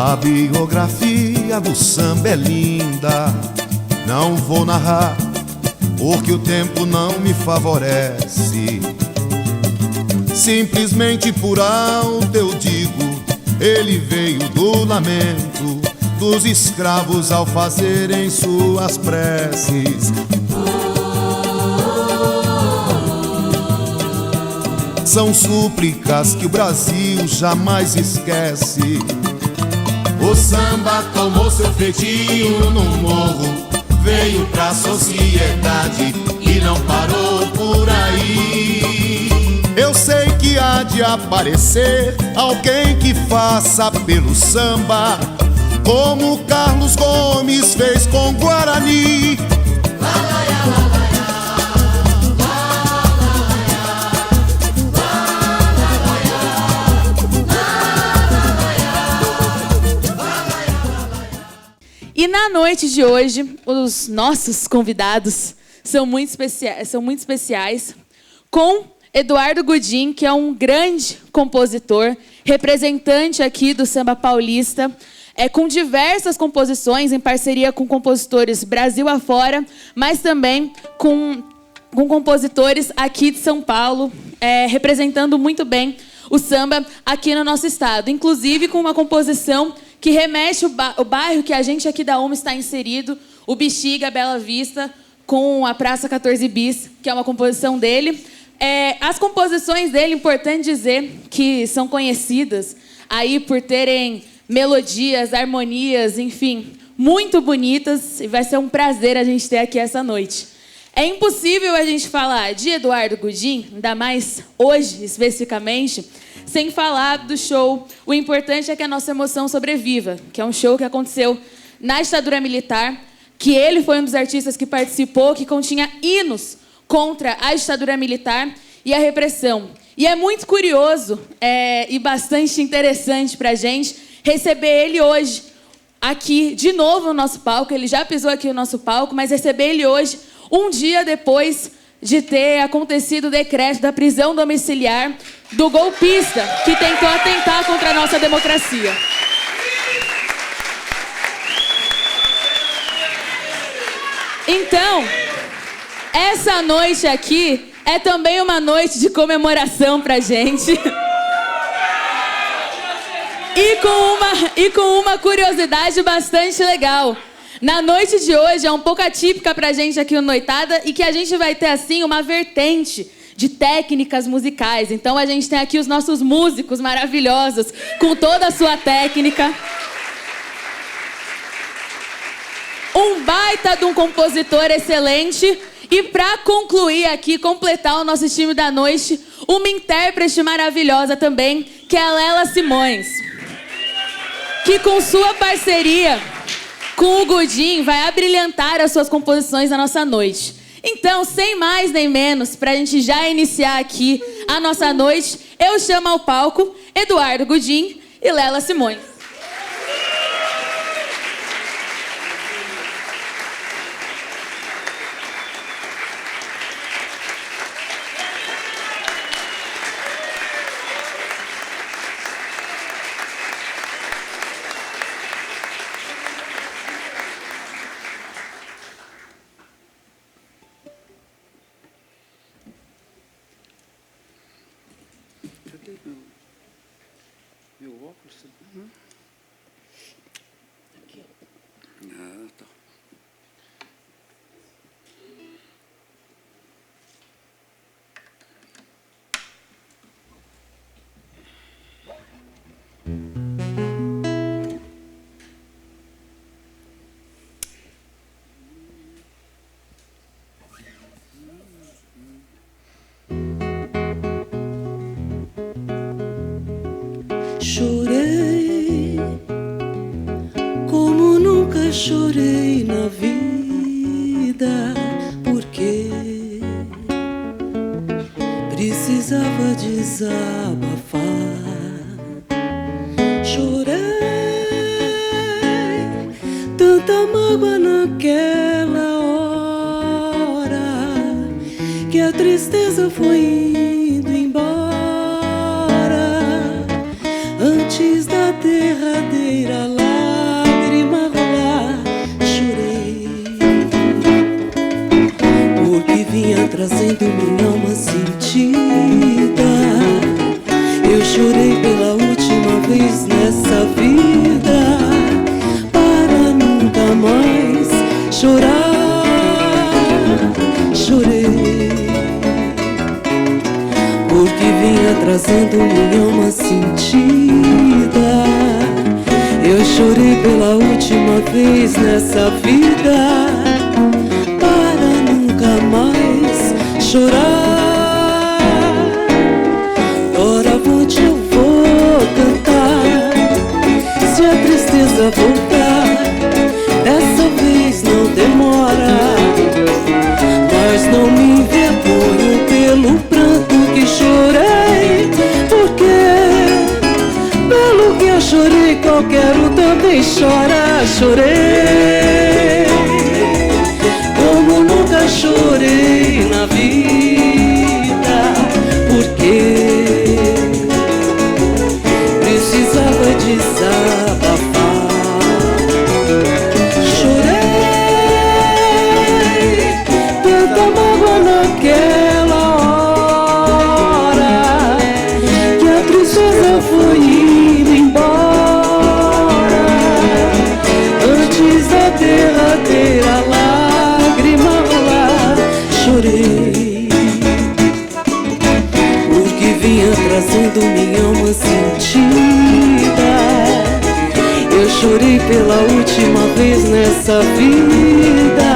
A biografia do samba é linda, não vou narrar, porque o tempo não me favorece. Simplesmente por alto eu digo, ele veio do lamento dos escravos ao fazerem suas preces. São súplicas que o Brasil jamais esquece. O samba tomou seu feitio no morro, veio pra sociedade e não parou por aí. Eu sei que há de aparecer alguém que faça pelo samba como Carlos Gomes fez com Guarani. E na noite de hoje, os nossos convidados são muito especiais, com Eduardo Gudim, que é um grande compositor, representante aqui do samba paulista, com diversas composições em parceria com compositores Brasil afora, mas também com compositores aqui de São Paulo, representando muito bem o samba aqui no nosso estado, inclusive com uma composição que remete o bairro que a gente aqui da UMA está inserido, o Bexiga, Bela Vista, com a Praça 14 Bis, que é uma composição dele. As composições dele, importante dizer, que são conhecidas aí por terem melodias, harmonias, enfim, muito bonitas, e vai ser um prazer a gente ter aqui essa noite. É impossível a gente falar de Eduardo Gudim, ainda mais hoje, especificamente, sem falar do show O Importante é que a Nossa Emoção Sobreviva, que é um show que aconteceu na ditadura militar, que ele foi um dos artistas que participou, que continha hinos contra a ditadura militar e a repressão. E é muito curioso e bastante interessante para a gente receber ele hoje aqui de novo no nosso palco. Ele já pisou aqui no nosso palco, mas receber ele hoje, um dia depois de ter acontecido o decreto da prisão domiciliar do golpista que tentou atentar contra a nossa democracia. Então, essa noite aqui é também uma noite de comemoração pra gente. E com uma curiosidade bastante legal. Na noite de hoje é um pouco atípica pra gente aqui no Noitada, e que a gente vai ter, assim, uma vertente de técnicas musicais. Então a gente tem aqui os nossos músicos maravilhosos, com toda a sua técnica. Um baita de um compositor excelente. E para concluir aqui, completar o nosso time da noite, uma intérprete maravilhosa também, que é a Lela Simões, que com sua parceria com o Gudim vai abrilhantar as suas composições na nossa noite. Então, sem mais nem menos, para a gente já iniciar aqui a nossa noite, eu chamo ao palco Eduardo Gudim e Lela Simões. Meu óculos? Aqui. Ah, tá. Chorei como nunca chorei na vida, porque precisava desabafar. Chorei tanta mágoa naquela hora, que a tristeza foi indo embora antes da derradeira lágrima vinha trazendo minha alma sentida. Eu chorei pela última vez nessa vida, para nunca mais chorar. Doravante eu vou cantar, se a tristeza voltar, dessa vez não demora. Mas não me envergonho pelo pranto que chorei, porque pelo que eu chorei qualquer um também chora. Chorei como nunca chorei na vida, porque precisava desabafar. Chorei tanta mágoa naquela hora, que a tristeza foi indo embora, antes da derradeira lágrima rolar. Chorei porque vinha trazendo minha alma sentida. Eu chorei pela última vez nessa vida,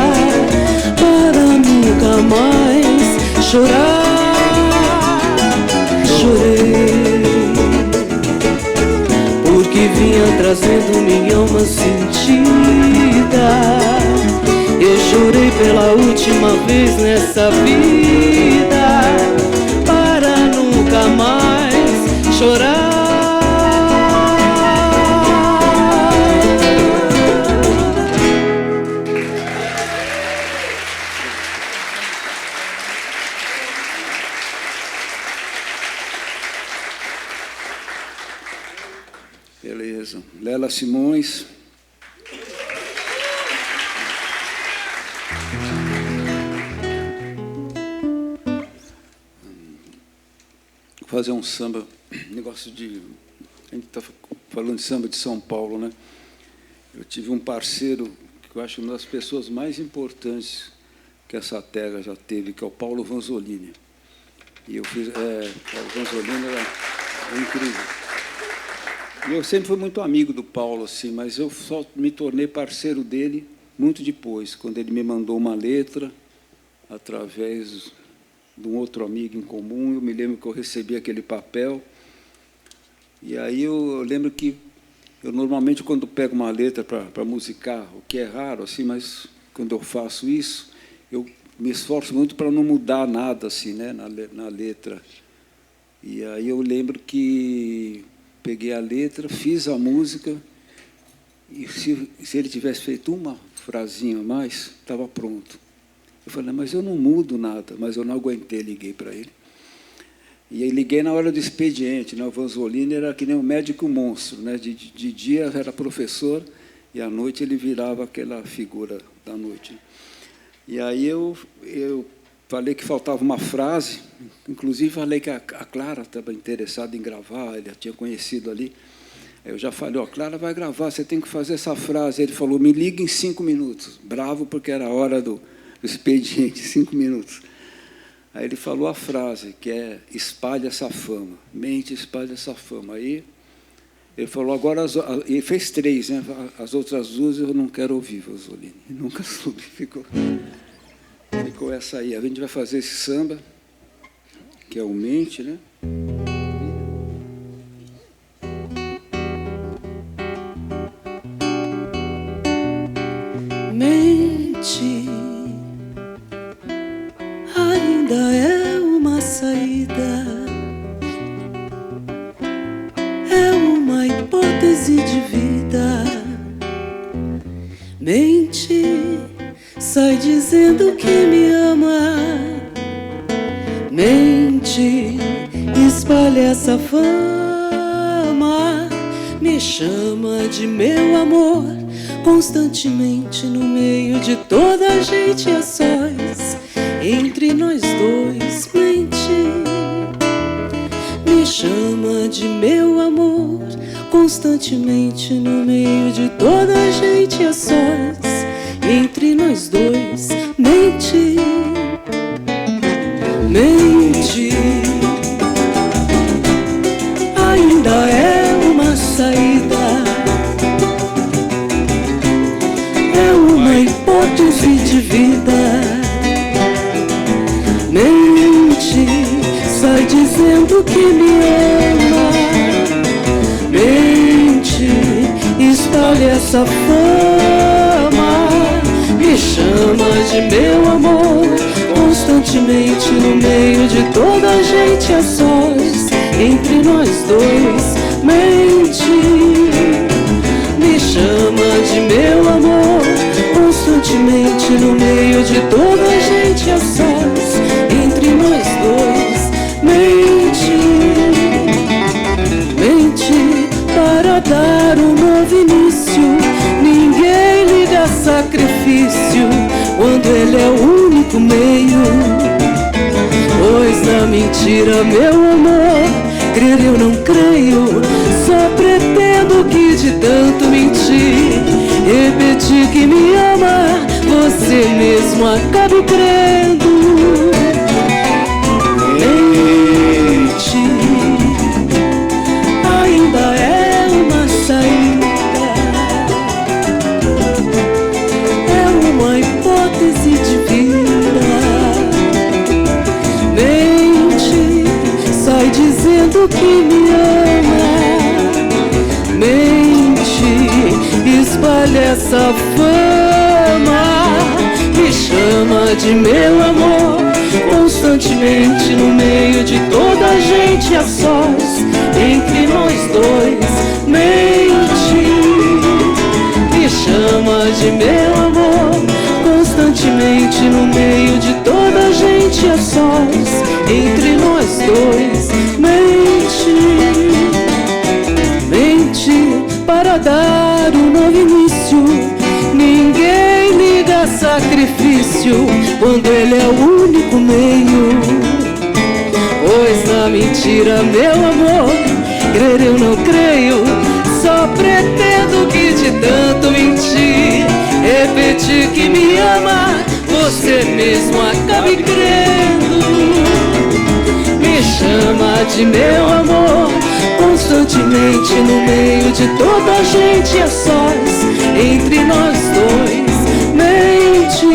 para nunca mais chorar. Chorei porque vinha trazendo minha alma sentida. Eu chorei pela última vez nessa vida, para nunca mais chorar. Beleza. Lela Simões. Vou fazer um samba, negócio de... A gente está falando de samba de São Paulo, né? Eu tive um parceiro que eu acho uma das pessoas mais importantes que essa terra já teve, que é o Paulo Vanzolini. E eu fiz... Paulo Vanzolini era incrível. E eu sempre fui muito amigo do Paulo, assim, mas eu só me tornei parceiro dele muito depois, quando ele me mandou uma letra através de um outro amigo em comum. Eu me lembro que eu recebi aquele papel, e aí eu lembro que eu normalmente, quando pego uma letra para musicar, o que é raro, assim, mas quando eu faço isso, eu me esforço muito para não mudar nada assim, né, na letra. E aí eu lembro que peguei a letra, fiz a música, e se ele tivesse feito uma frasinha a mais, estava pronto. Eu falei, mas eu não mudo nada, mas eu não aguentei, liguei para ele. E aí liguei na hora do expediente, né? O Vanzolini era que nem um médico monstro, né? De dia era professor, e à noite ele virava aquela figura da noite. E aí eu falei que faltava uma frase, inclusive falei que a Clara estava interessada em gravar, ele a tinha conhecido ali. Eu já falei, Clara vai gravar, você tem que fazer essa frase. Ele falou, me liga em 5 minutos. Bravo, porque era a hora do expediente, 5 minutos. Aí ele falou a frase, que é, espalha essa fama, mente, espalha essa fama. Aí ele falou, agora, e fez 3, né? As outras 2 eu não quero ouvir, Vanzolini. Nunca soube, ficou essa aí. A gente vai fazer esse samba, que é o Mente, né? Mente ainda é uma saída, é uma hipótese de vida. Mente, sai dizendo que me ama. Mente, espalha essa fama. Me chama de meu amor constantemente no meio de toda a gente a sós. Entre nós dois, mente, me chama de meu amor constantemente no meio de toda a gente a sós. Entre nós dois, mente, mente, dizendo que me ama. Mente, espalhe essa fama. Me chama de meu amor constantemente no meio de toda a gente a sós. Entre nós dois, mente. Me chama de meu amor constantemente no meio de toda a gente a sós. Entre nós dois, mente. Mente para dar um novo início. Ninguém liga sacrifício quando ele é o único meio. Pois na mentira, meu amor, crer eu não creio. Só pretendo que de tanto mentir, repetir que me ama, você mesmo acabe crendo. Mente, ainda é uma saída, é uma hipótese de vida. Mente, sai dizendo que me ama. Mente, espalha essa fama. Me chama de meu amor constantemente no meio de toda a gente a sós. Entre nós dois, mente. Me chama de meu amor constantemente no meio de toda a gente a sós. Entre nós dois, mente. Mente para dar um novo início. Ninguém liga sacrifício quando ele é o único meio. Pois na mentira, meu amor, crer eu não creio. Só pretendo que de tanto mentir, repetir que me ama, você mesmo acabe crendo. Me chama de meu amor constantemente no meio de toda a gente a sós. Entre nós dois, mente.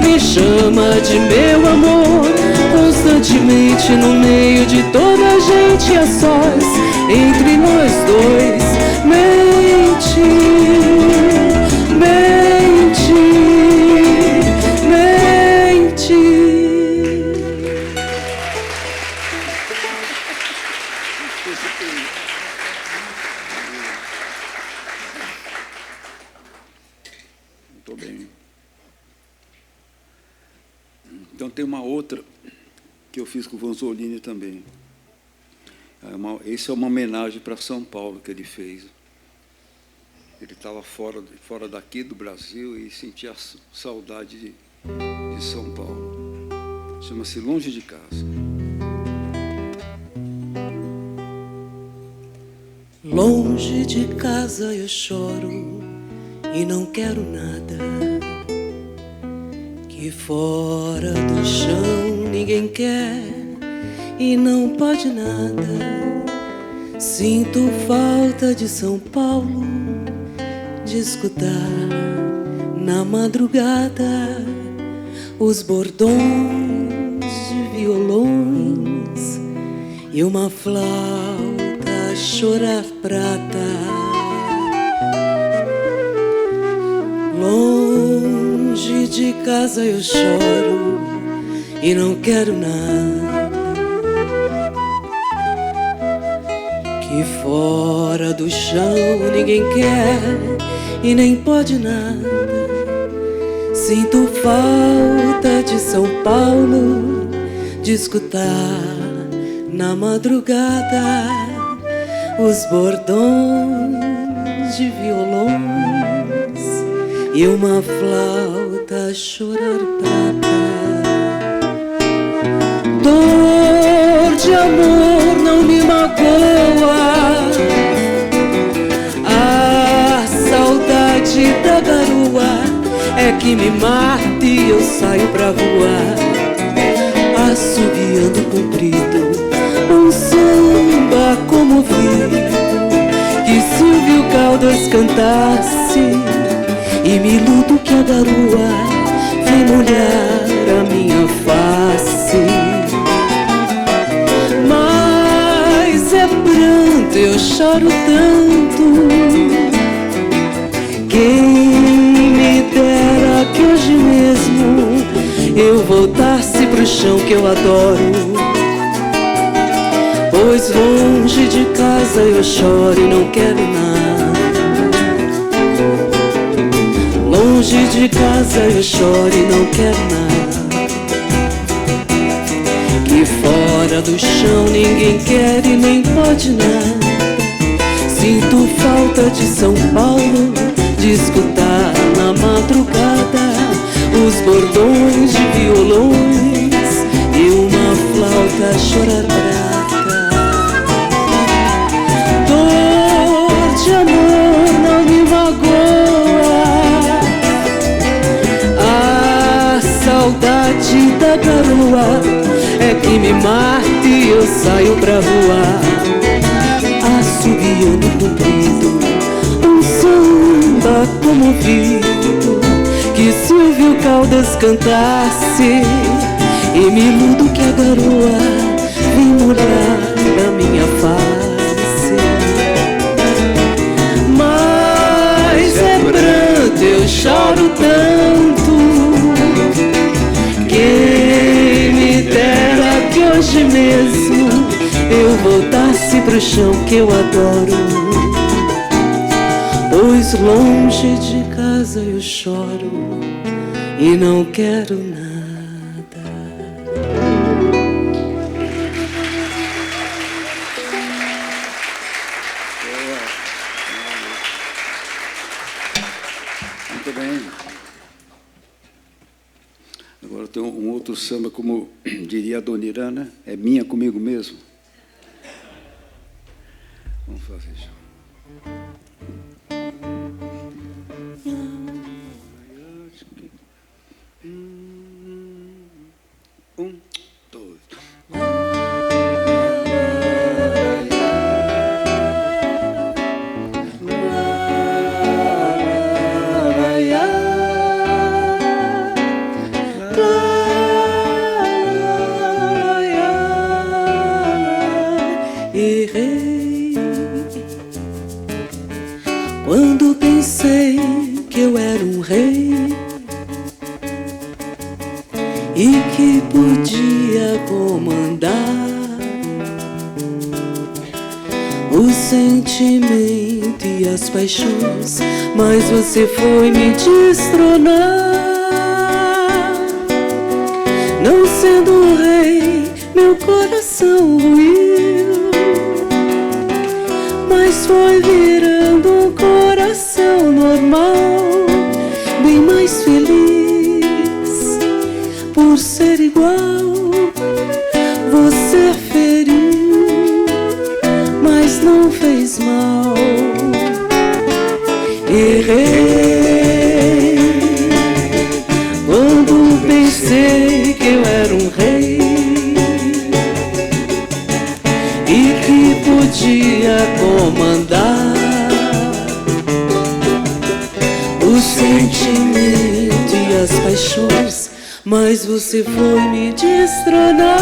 Me chama de meu amor constantemente no meio de toda a gente a sós. Entre nós dois, mente. Mente, mente. Muito bem. Então tem uma outra que eu fiz com o Vanzolini também. Esse é uma homenagem para São Paulo que ele fez. Ele estava fora daqui do Brasil e sentia saudade de São Paulo. Chama-se Longe de Casa. Longe de casa eu choro e não quero nada. Que fora do chão ninguém quer e não pode nada. Sinto falta de São Paulo, de escutar na madrugada os bordões de violões e uma flauta a chorar prata. Longe de casa eu choro e não quero nada. Que fora do chão ninguém quer e nem pode nada. Sinto falta de São Paulo, de escutar na madrugada os bordões de violões e uma flauta a chorar prata. Dor de amor não me magoa, a saudade da garoa é que me mata e eu saio pra rua, assobiando comprido um samba comovido que Silvio Caldas cantasse, e me iludo que a garoa vem molhar a minha face. choro tanto. Quem me dera que hoje mesmo eu voltasse pro chão que eu adoro. Pois longe de casa eu choro e não quero nada. Longe de casa eu choro e não quero nada. Que fora do chão ninguém quer e nem pode nada. Sinto falta de São Paulo, de escutar na madrugada os bordões de violões e uma flauta a chorar prata. Dor de amor não me magoa, a saudade da garoa é que me mata e eu saio pra rua, assobiando comprido um samba comovido, que Silvio Caldas cantasse, e me iludo que a garoa vem molhar a minha face. Mas é pranto, eu choro tanto. Quem me dera que hoje mesmo eu voltasse pro chão que eu adoro. Pois longe de casa eu choro e não quero nada. Muito bem. Agora tem um outro samba, como diria a Dona Irana, é minha comigo mesmo. Vamos fazer isso. Dois. Errei quando pensei que eu era um rei e que podia comandar o sentimento e as paixões, mas você foi me destronar. Não sendo rei, meu coração ruiu, mas foi virando um coração normal, bem mais feliz por ser igual. Você feriu, mas não fez mal. Errei quando pensei que eu era um rei e que podia comandar o sentimento e as paixões, mas você foi me destronar.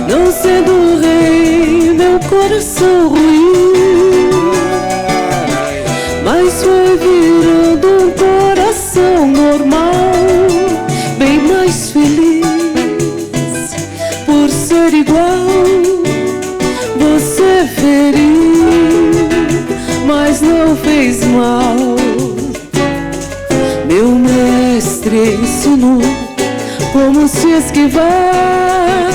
Não sendo rei, meu coração ruiu, mas foi virando um coração normal, bem mais feliz por ser igual. Você feriu, mas não fez mal. Meu mestre ensinou como se esquivar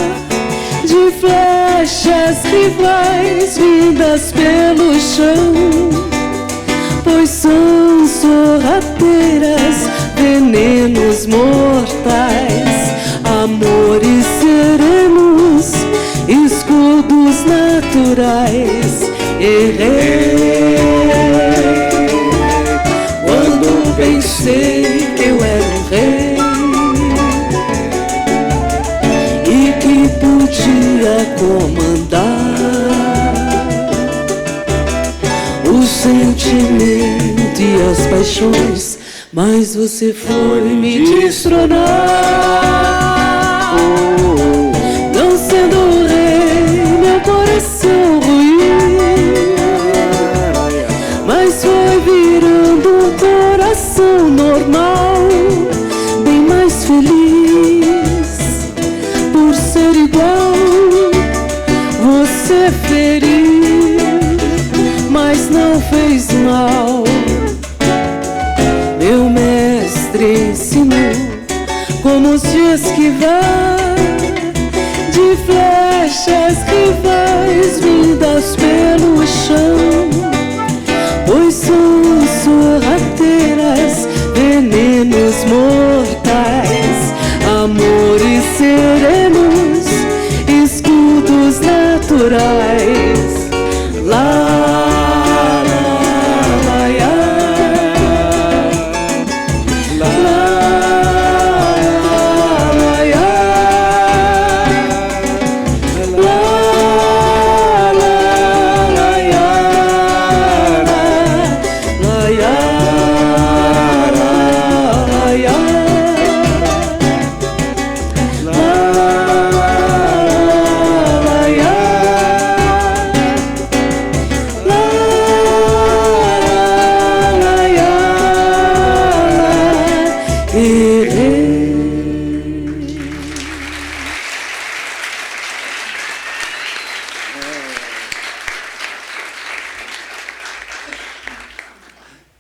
de flechas rivais vindas pelo chão, pois são sorrateiras, venenos mortais, amores serenos, escudos naturais. Errei quando pensei que eu era um rei e que podia comandar o sentimento e as paixões, mas você foi me destronar. Não sendo rei, meu coração mal, bem mais feliz por ser igual. Você feriu, mas não fez mal. Meu mestre ensinou como se esquivar de flechas rivais vindas pelo chão, pois são sorrateiras, venenos mortais, amores serenos, escudos naturais.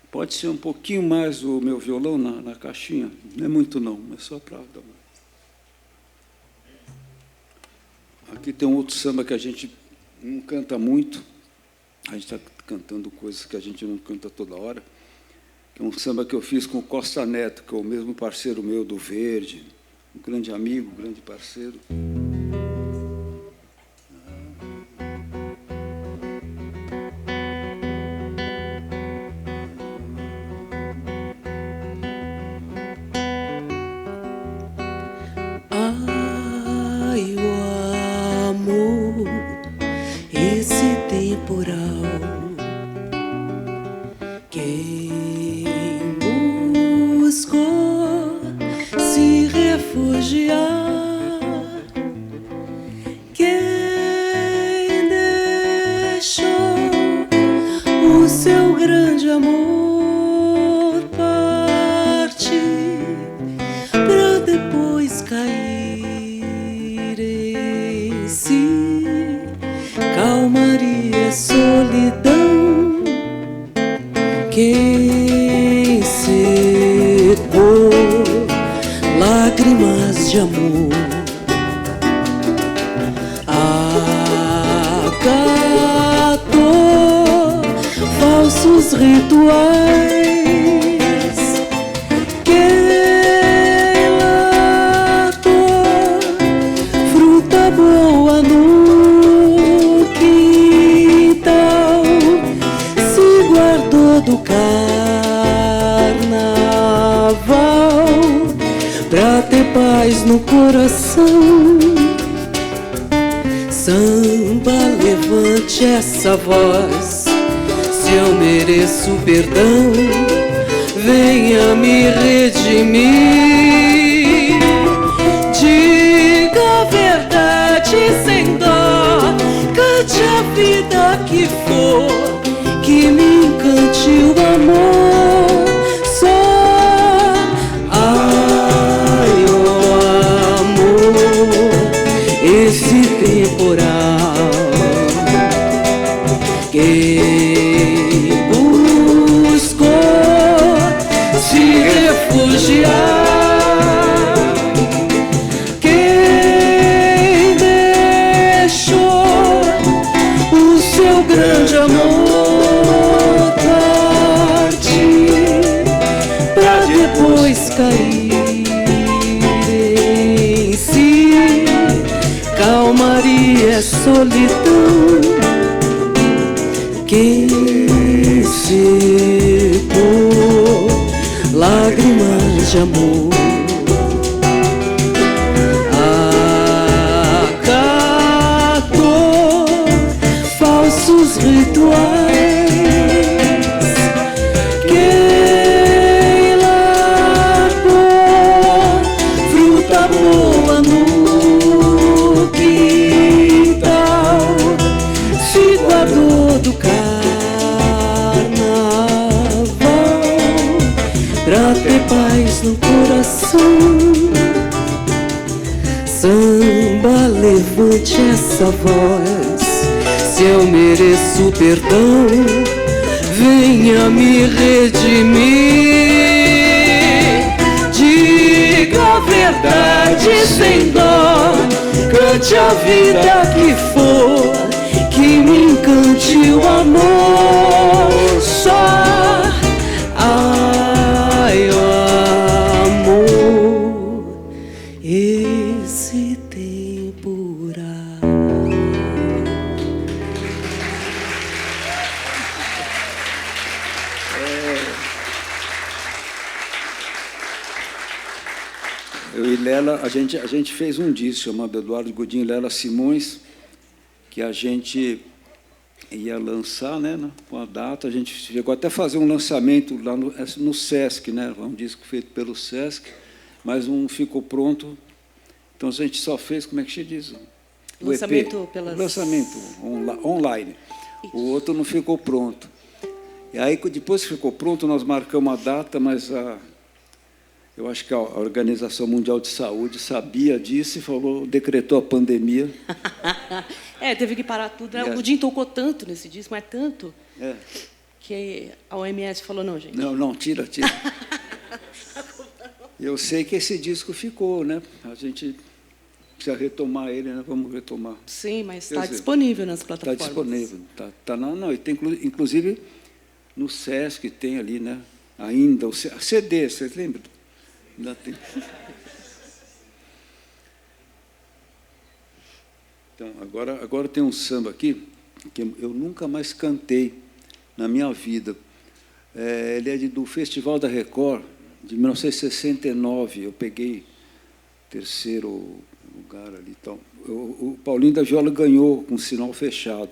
Pode ser um pouquinho mais o meu violão na caixinha? Não é muito não, é só para dar uma... Aqui tem um outro samba que a gente não canta muito, a gente está cantando coisas que a gente não canta toda hora, que é um samba que eu fiz com o Costa Neto, que é o mesmo parceiro meu do Verde, um grande amigo, um grande parceiro. Ai, o amor, esse temporal, quem buscou se refugiar, quem deixou o seu grande amor partir pra depois cair em si, calmaria, solidão, quem secou lágrimas de amor, acatou falsos rituais, quem latou fruta boa no quintal, se guardou do carnaval pra ter paz no coração. Samba, levante essa voz, se eu mereço perdão, venha me redimir. Diga a verdade sem dó, cante a vida que for, que me encante o amor só. Ai, o amor, esse temporal, quem buscou se refugiar, quem deixou o seu grande amor partir pra depois cair em si, calmaria, solidão, quem secou lágrimas de amor, acatou falsos rituais, quem largou fruta boa no quintal, se guardou do carnaval pra ter paz paz no coração. Samba, levante essa voz. Se eu mereço perdão, venha me redimir. Diga a verdade sem dó, cante a vida que for, que me encante o amor só. Ai, o amor, esse temporal. Eu e Lela, a gente fez um disco chamado Eduardo Godinho e Lela Simões, que a gente ia lançar, né, com a data. A gente chegou até a fazer um lançamento lá no Sesc, né, um disco feito pelo Sesc, mas não ficou pronto. Então a gente só fez, como é que se diz? O Lançamento EP, pelas... lançamento online. Isso. O outro não ficou pronto. E aí, depois que ficou pronto, nós marcamos a data, mas eu acho que a Organização Mundial de Saúde sabia disso e decretou a pandemia. Teve que parar tudo. Né? O Godinho tocou tanto nesse disco, mas tanto, que a OMS falou, não, gente. Não, tira. Eu sei que esse disco ficou, né? A gente precisa retomar ele, né? Vamos retomar. Sim, mas está disponível nas plataformas. Está disponível. Não, e tem, inclusive, no Sesc tem ali, né? Ainda, o CD, vocês lembram? Ainda tem. Então, agora tem um samba aqui que eu nunca mais cantei na minha vida. Ele é do Festival da Record, de 1969. Eu peguei terceiro lugar ali. Então, o Paulinho da Viola ganhou com sinal fechado.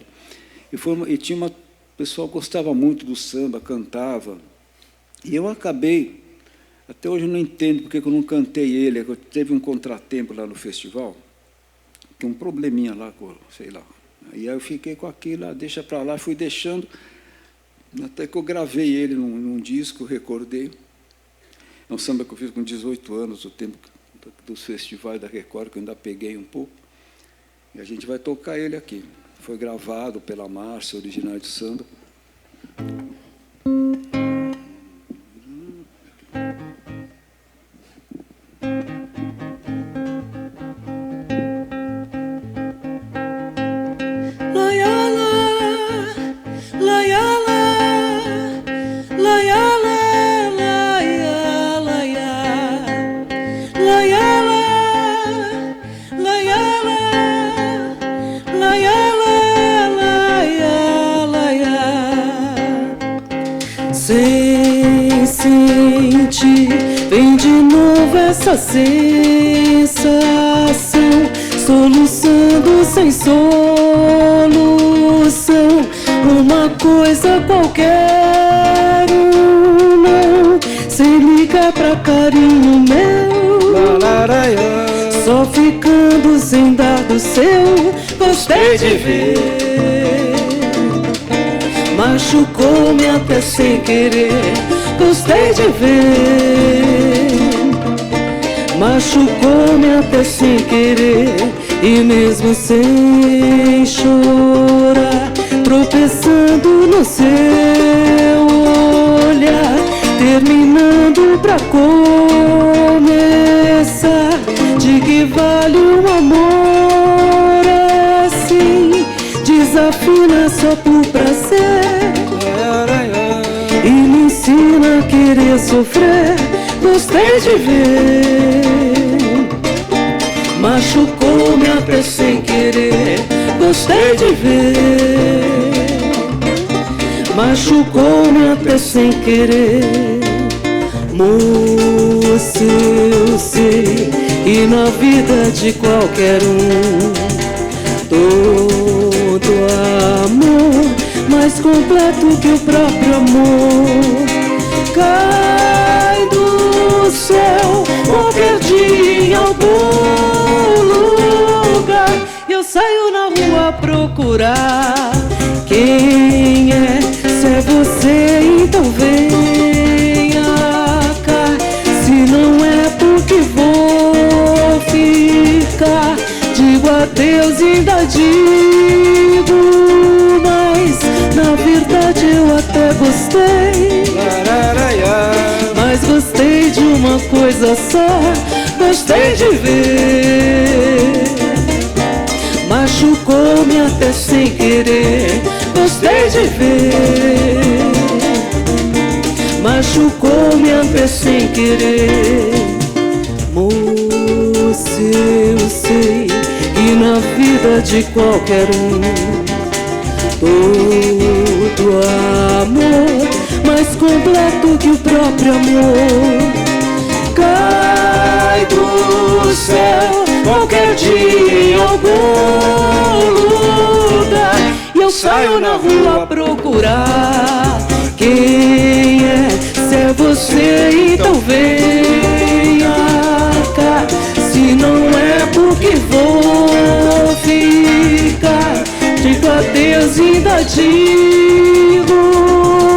E tinha o pessoal gostava muito do samba, cantava. E eu acabei, até hoje eu não entendo porque eu não cantei ele. Teve um contratempo lá no festival, que um probleminha lá, sei lá. Aí eu fiquei com aquilo, deixa para lá, fui deixando, até que eu gravei ele num disco, recordei. É um samba que eu fiz com 18 anos, o tempo dos festivais da Record, que eu ainda peguei um pouco. E a gente vai tocar ele aqui. Foi gravado pela Márcia, original de samba. Sem sentir, vem de novo essa sensação, soluçando sem solução, uma coisa qualquer, não, sem ligar pra carinho meu, só ficando sem dar do seu, gostei de ver. Machucou-me até sem querer, gostei de ver. Machucou-me até sem querer, e mesmo sem chorar, tropeçando no seu olhar, terminando pra começar. De que vale um amor assim? Desafina só por prazer e me ensina a querer sofrer. Gostei de ver. Machucou-me até sem querer, gostei de ver. Machucou-me até sem querer. Moça, eu sei, e na vida de qualquer um, todo amor mais completo que o próprio amor cai do céu qualquer dia em algum lugar. Eu saio na rua a procurar quem é. Se é você, então venha cá. Se não é porque vou ficar, digo adeus e ainda digo, mas na verdade eu até gostei. Mas gostei de uma coisa só, gostei de ver. Machucou-me até sem querer, gostei de ver. Machucou-me até sem querer. Moça, eu sei que na vida de qualquer um todo amor mais completo que o próprio amor cai do céu qualquer dia em algum lugar, e eu saio na rua a procurar quem é. Se é você, então venha cá. Se não é porque vou ficar, digo adeus e ainda digo,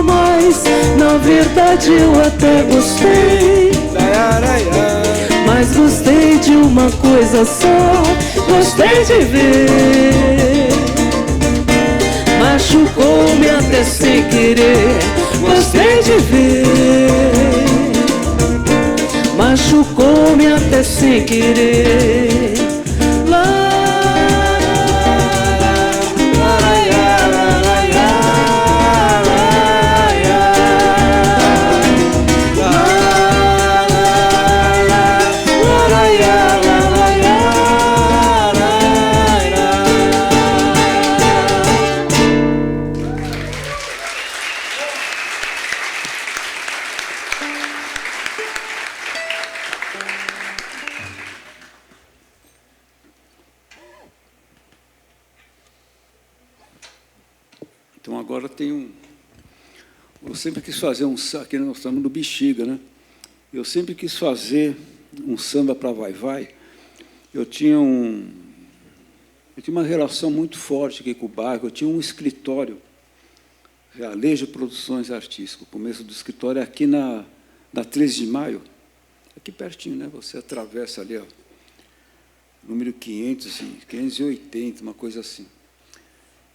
mas na verdade eu até gostei. Mas gostei de uma coisa só, gostei de ver. Machucou-me até sem querer, gostei de ver. Machucou-me até sem querer. Então agora tem um... Eu sempre quis fazer um... Aqui nós estamos no Bexiga, né? Eu sempre quis fazer um samba para vai-vai. Eu tinha uma relação muito forte aqui com o bairro. Eu tinha um escritório, Alejo Produções Artísticas. O começo do escritório é aqui na 13 de Maio, aqui pertinho, né? Você atravessa ali, ó, número 580, uma coisa assim.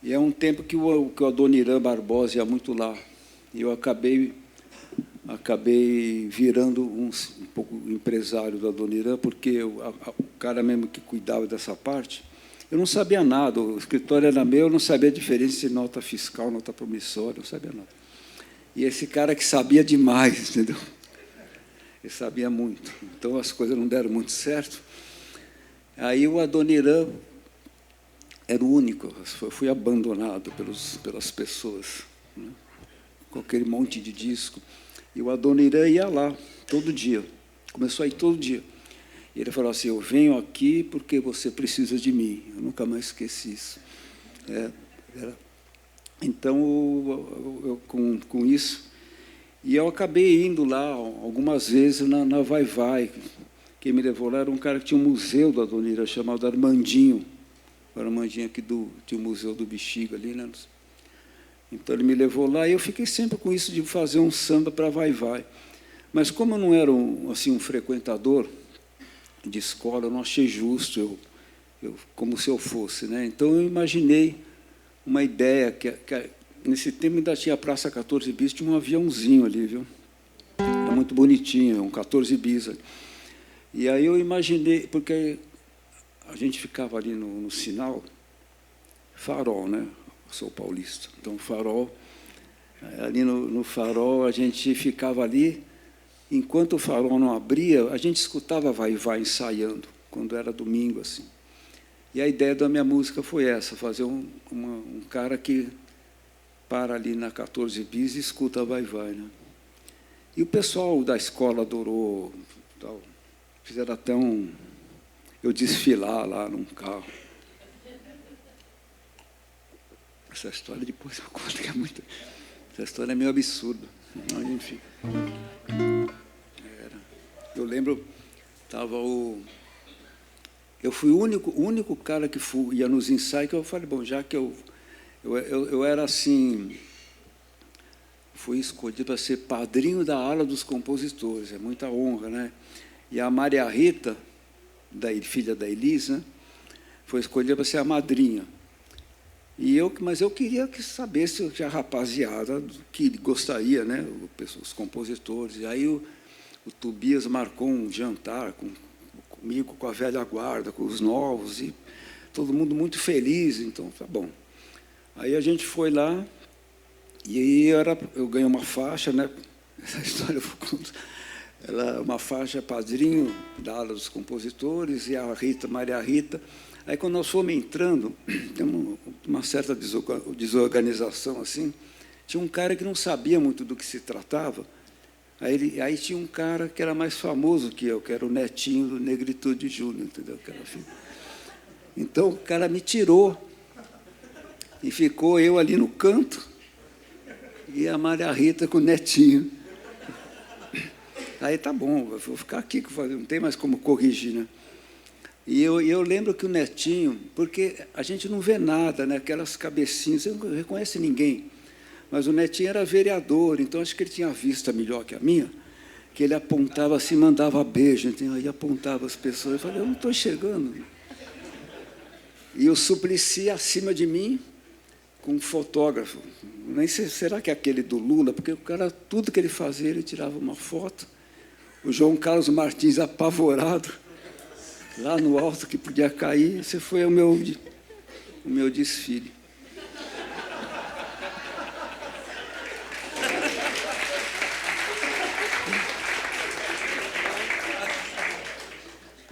E é um tempo que o Adoniran Barbosa ia muito lá. E eu acabei virando um pouco empresário do Adoniran, porque o cara mesmo que cuidava dessa parte, eu não sabia nada. O escritório era meu, eu não sabia a diferença de nota fiscal, nota promissória, não sabia nada. E esse cara que sabia demais, entendeu? Ele sabia muito. Então, as coisas não deram muito certo. Aí o Adoniran era o único, eu fui abandonado pelas pessoas, né? Com aquele monte de disco. E o Adoniran ia lá, todo dia. Começou a ir todo dia. E ele falou assim, eu venho aqui porque você precisa de mim. Eu nunca mais esqueci isso. Então, eu com isso... E eu acabei indo lá algumas vezes na Vai-Vai. Quem me levou lá era um cara que tinha um museu do Adoniran, chamado Armandinho. O Armandinho aqui tinha o Museu do Bexiga ali, né? Então ele me levou lá e eu fiquei sempre com isso de fazer um samba para vai-vai. Mas como eu não era um frequentador de escola, eu não achei justo, como se eu fosse, né? Então eu imaginei uma ideia, que nesse tempo ainda tinha a Praça 14 Bis, tinha um aviãozinho ali, viu? Era muito bonitinho, um 14 Bis. E aí eu imaginei, porque a gente ficava ali no sinal, Farol, né? Eu sou paulista, então Farol, ali no Farol a gente ficava ali, enquanto o Farol não abria, a gente escutava vai-vai ensaiando, quando era domingo, assim. E a ideia da minha música foi essa, fazer um cara que para ali na 14 Bis e escuta vai-vai, né? E o pessoal da escola adorou, tal. Fizeram até eu desfilar lá num carro. Essa história depois eu conto, que é muito... Essa história é meio absurda. Mas, enfim. Eu lembro, eu fui o único cara que ia nos ensaios, que eu falei, bom, já que eu era assim... fui escolhido para ser padrinho da ala dos compositores, é muita honra, né? E a Maria Rita, filha da Elisa, foi escolhida para ser a madrinha. Mas eu queria saber se a rapaziada que gostaria, né? Os compositores. E aí o Tobias marcou um jantar comigo, com a velha guarda, com os novos, e todo mundo muito feliz. Então, tá bom. Aí a gente foi lá, e aí eu ganhei uma faixa, né? Essa história eu vou contar. Uma faixa padrinho da ala dos compositores, e a Maria Rita. Aí, quando nós fomos entrando, tem uma certa desorganização assim. Tinha um cara que não sabia muito do que se tratava. Aí tinha um cara que era mais famoso que eu, que era o netinho do Negritude Júnior, entendeu? Então, o cara me tirou. E ficou eu ali no canto, e a Maria Rita com o netinho. Aí, tá bom, vou ficar aqui, não tem mais como corrigir, né? E eu lembro que o netinho, porque a gente não vê nada, né? Aquelas cabecinhas, você não reconhece ninguém. Mas o netinho era vereador, então acho que ele tinha a vista melhor que a minha, que ele apontava assim, mandava beijo, então, aí apontava as pessoas. Eu falei, eu não estou chegando. E o Suplicy acima de mim, com um fotógrafo. Nem sei, será que é aquele do Lula? Porque o cara, tudo que ele fazia, ele tirava uma foto. O João Carlos Martins apavorado, lá no alto, que podia cair. Esse foi o meu desfile.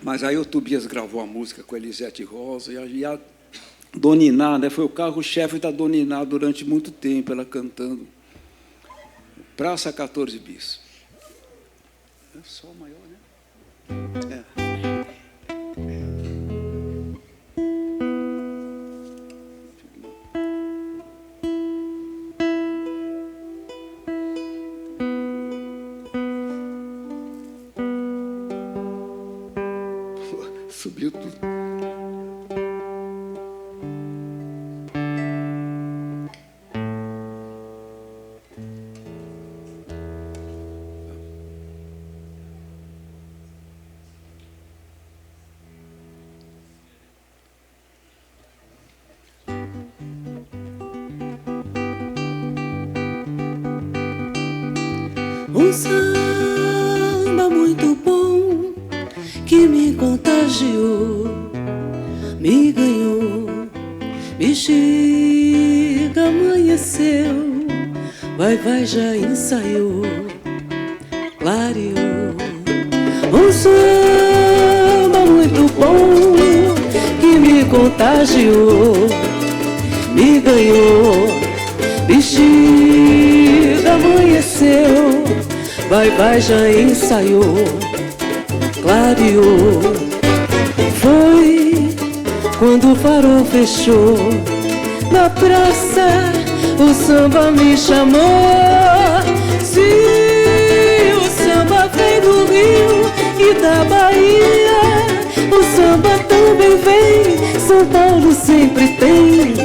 Mas aí o Tobias gravou a música com a Elisete Rosa, e a Dona Iná, né, foi o carro-chefe da Dona Iná durante muito tempo, ela cantando Praça 14 Bis. É Sol maior, né? É. Subiu tudo. Um samba muito bom que me contagiou, me ganhou, bexiga amanheceu, vai já ensaiou, clareou. Um samba muito bom que me contagiou, me ganhou, bexiga amanheceu, vai já ensaiou, clareou. Foi quando o farol fechou na praça, o samba me chamou. Sim, o samba vem do Rio e da Bahia, o samba também vem, São Paulo sempre tem.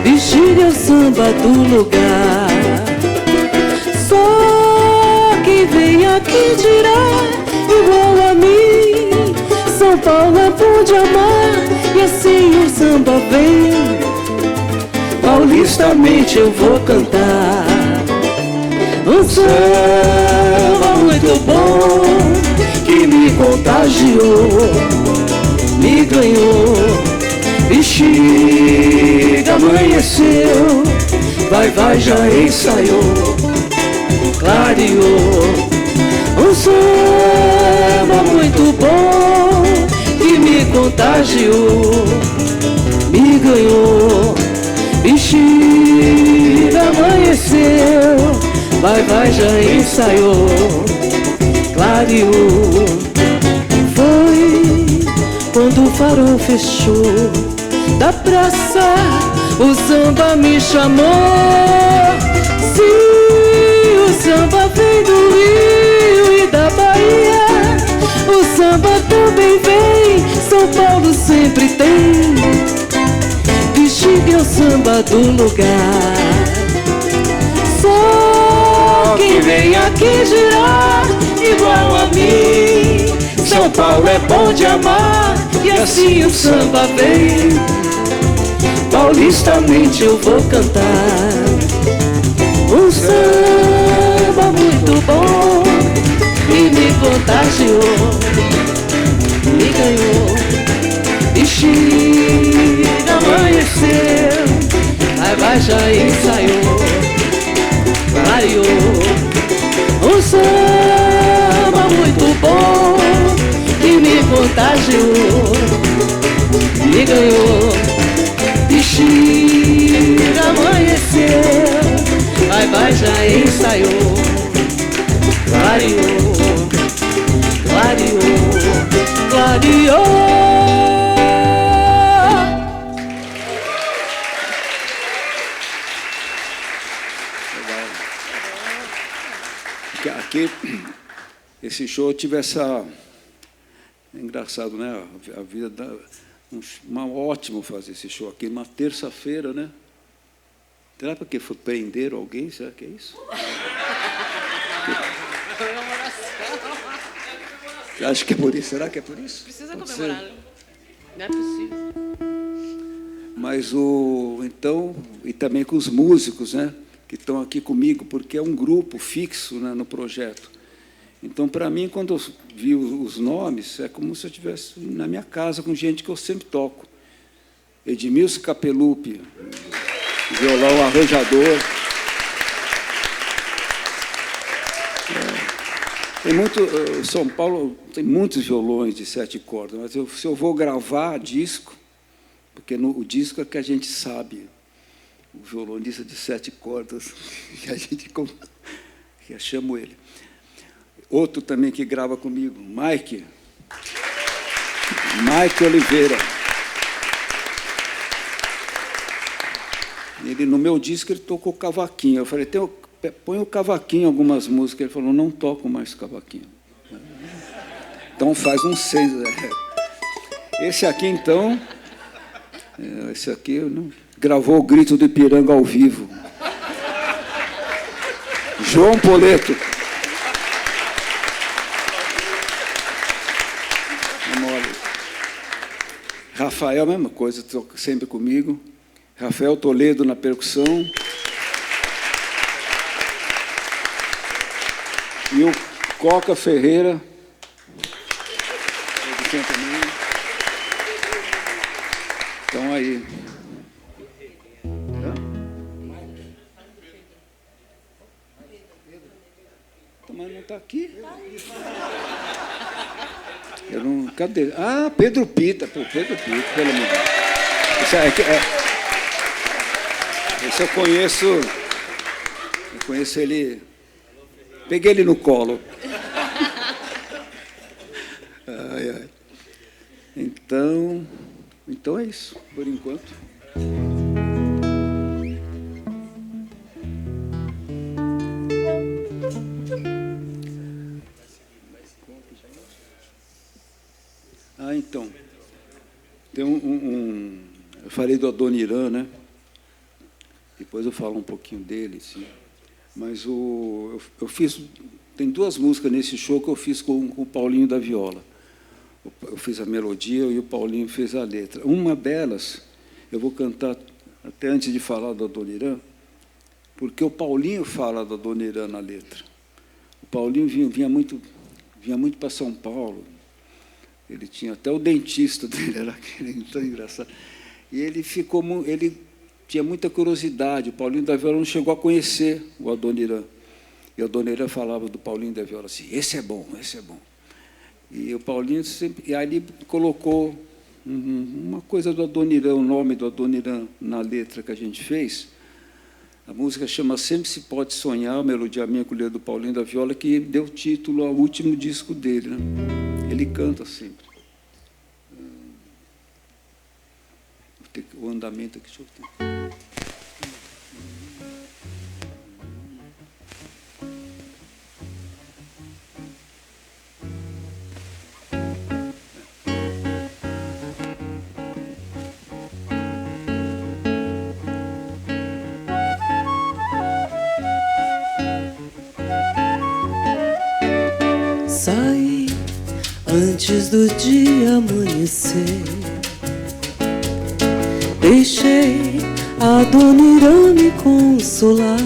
Bexiga é o samba do lugar, só quem vem aqui dirá igual a mim. São Paulo é bom de amar, e assim o samba vem. Paulistamente eu vou cantar um samba muito bom que me contagiou, me ganhou, bexiga amanheceu, vai já ensaiou, clareou. Um samba muito bom que me contagiou, me ganhou, bexiga amanheceu, vai já ensaiou, clareou. Foi quando o farol fechou da praça, o samba me chamou. Sim, o samba vem do Rio e da Bahia, o samba também vem, São Paulo sempre tem. Bexiga é o samba do lugar, só vem aqui girar igual a mim. São Paulo é bom de amar e assim o samba vem. Paulistamente eu vou cantar um samba muito bom e me contagiou, me ganhou. Ixi, amanheceu, vai já ensaiou, variou. Um samba muito bom e me contagiou, me ganhou. Ixi, amanheceu, vai já ensaiou, clareou, clareou, clareou. Aqui, esse show eu tive essa... É engraçado, né? A vida dá... Ótimo fazer esse show aqui, uma terça-feira, né? Será porque prenderam alguém? Será que é isso? Acho que é por isso. Será que é por isso? Precisa comemorar, não é possível. Mas então, e também com os músicos, né? Que estão aqui comigo, porque é um grupo fixo, né, no projeto. Então, para mim, quando eu vi os nomes, é como se eu estivesse na minha casa com gente que eu sempre toco. Edmilson Capelupi, violão arranjador. Tem muito, São Paulo tem muitos violões de 7 cordas, mas se eu vou gravar disco, porque o disco é que a gente sabe, o violonista de 7 cordas, que a gente que eu chamo ele. Outro também que grava comigo, Mike Oliveira. Ele, no meu disco, ele tocou cavaquinho. Eu falei, põe o cavaquinho em algumas músicas. Ele falou, não toco mais cavaquinho. Então faz um 6. Esse aqui, então, esse aqui gravou o Grito do Ipiranga ao vivo. João Poleto. Rafael, mesma coisa, toca sempre comigo. Rafael Toledo na percussão. E o Coca Ferreira. Então aí. Mas não está aqui. Cadê? Ah, Pedro Pita. Pedro Pita, pelo amor de Deus. Esse eu conheço ele. Peguei ele no colo. Ai, ai. Então é isso, por enquanto. Então, tem eu falei do Adoniran, né? Depois eu falo um pouquinho dele, sim. Mas eu fiz... Tem 2 músicas nesse show que eu fiz com o Paulinho da viola. Eu fiz a melodia e o Paulinho fez a letra. Uma delas, eu vou cantar até antes de falar do Adoniran, porque o Paulinho fala do Adoniran na letra. O Paulinho vinha muito para São Paulo. Ele tinha até o dentista dele, era aquele tão engraçado. E ele tinha muita curiosidade. O Paulinho da viola não chegou a conhecer o Adoniran. E o Adoniran falava do Paulinho da viola assim, esse é bom, esse é bom. E o Paulinho sempre... E aí ele colocou uma coisa do Adoniran, o nome do Adoniran na letra que a gente fez. A música chama Sempre Se Pode Sonhar, a melodia minha com o do Paulinho da viola, que deu título ao último disco dele, né? Ele canta sempre. O andamento aqui, deixa eu ter. antes do dia amanhecer. Deixei a Dona Irã me consolar.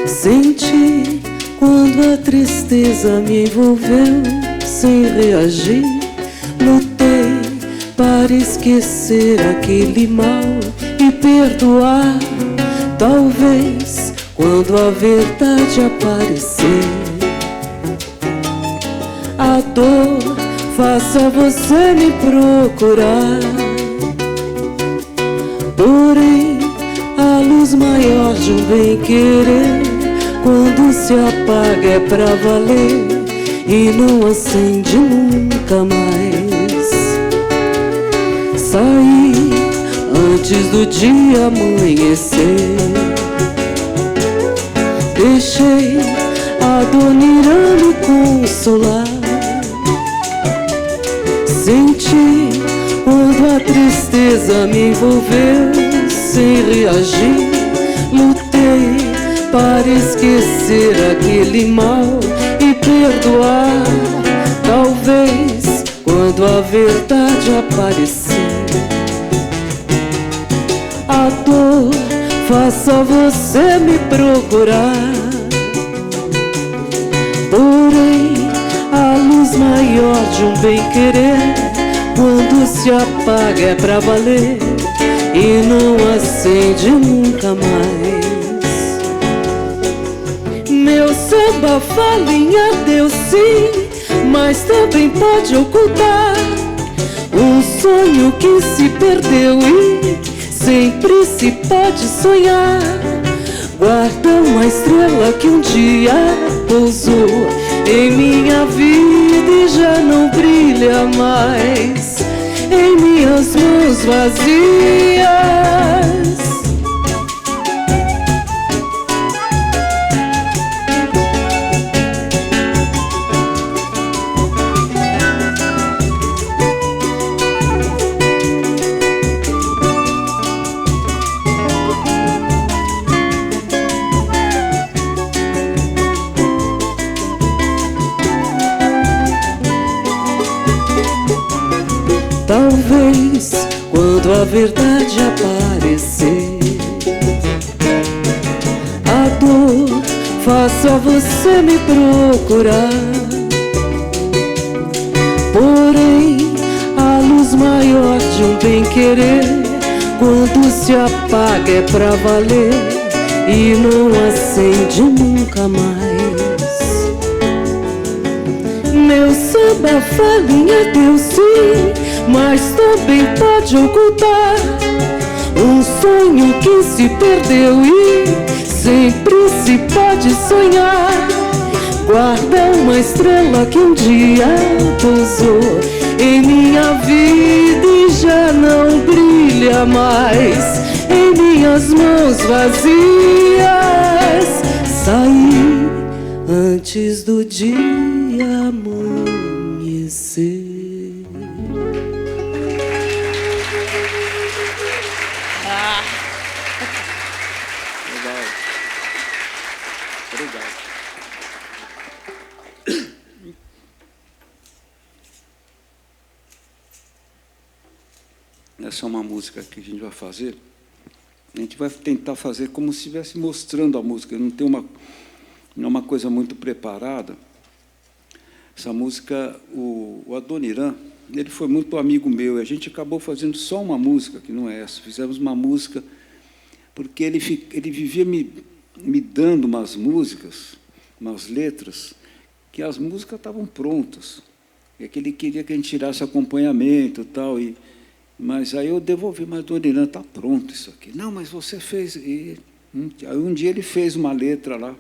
Senti quando a tristeza me envolveu, sem reagir. Lutei para esquecer aquele mal e perdoar. Talvez quando a verdade aparecer, a dor faça você me procurar. Porém, a luz maior de um bem-querer, quando se apaga é pra valer e não acende nunca mais. Saí antes do dia amanhecer. Deixei a Dona Irã me consolar. Senti quando a tristeza me envolveu, sem reagir. Lutei para esquecer aquele mal e perdoar. Talvez quando a verdade aparecer, a dor faça você me procurar. Porém, a luz maior de um bem-querer, quando se apaga é pra valer e não acende nunca mais. Meu samba fala em adeus sim, mas também pode ocultar um sonho que se perdeu e sempre se pode sonhar. Guarda uma estrela que um dia pousou em minha vida e já não brilha mais em minhas mãos vazias. Talvez quando a verdade aparecer, a dor faça você me procurar. Porém, a luz maior de um bem-querer, quando se apaga é pra valer e não acende nunca mais. Meu samba fala em adeus sim, mas também pode ocultar um sonho que se perdeu e sempre se pode sonhar. Guarda uma estrela que um dia pousou em minha vida e já não brilha mais em minhas mãos vazias. Saí antes do dia amanhecer. Essa é uma música que a gente vai fazer. A gente vai tentar fazer como se estivesse mostrando a música. Não tem não é uma coisa muito preparada. Essa música, o Adoniran, ele foi muito amigo meu. E a gente acabou fazendo só uma música, que não é essa. Fizemos uma música porque ele vivia me dando umas músicas, umas letras, que as músicas estavam prontas. E que ele queria que a gente tirasse acompanhamento e tal. Mas aí eu devolvi, mas, Dona Irã, está pronto isso aqui. Não, mas você fez... Aí um dia ele fez uma letra lá,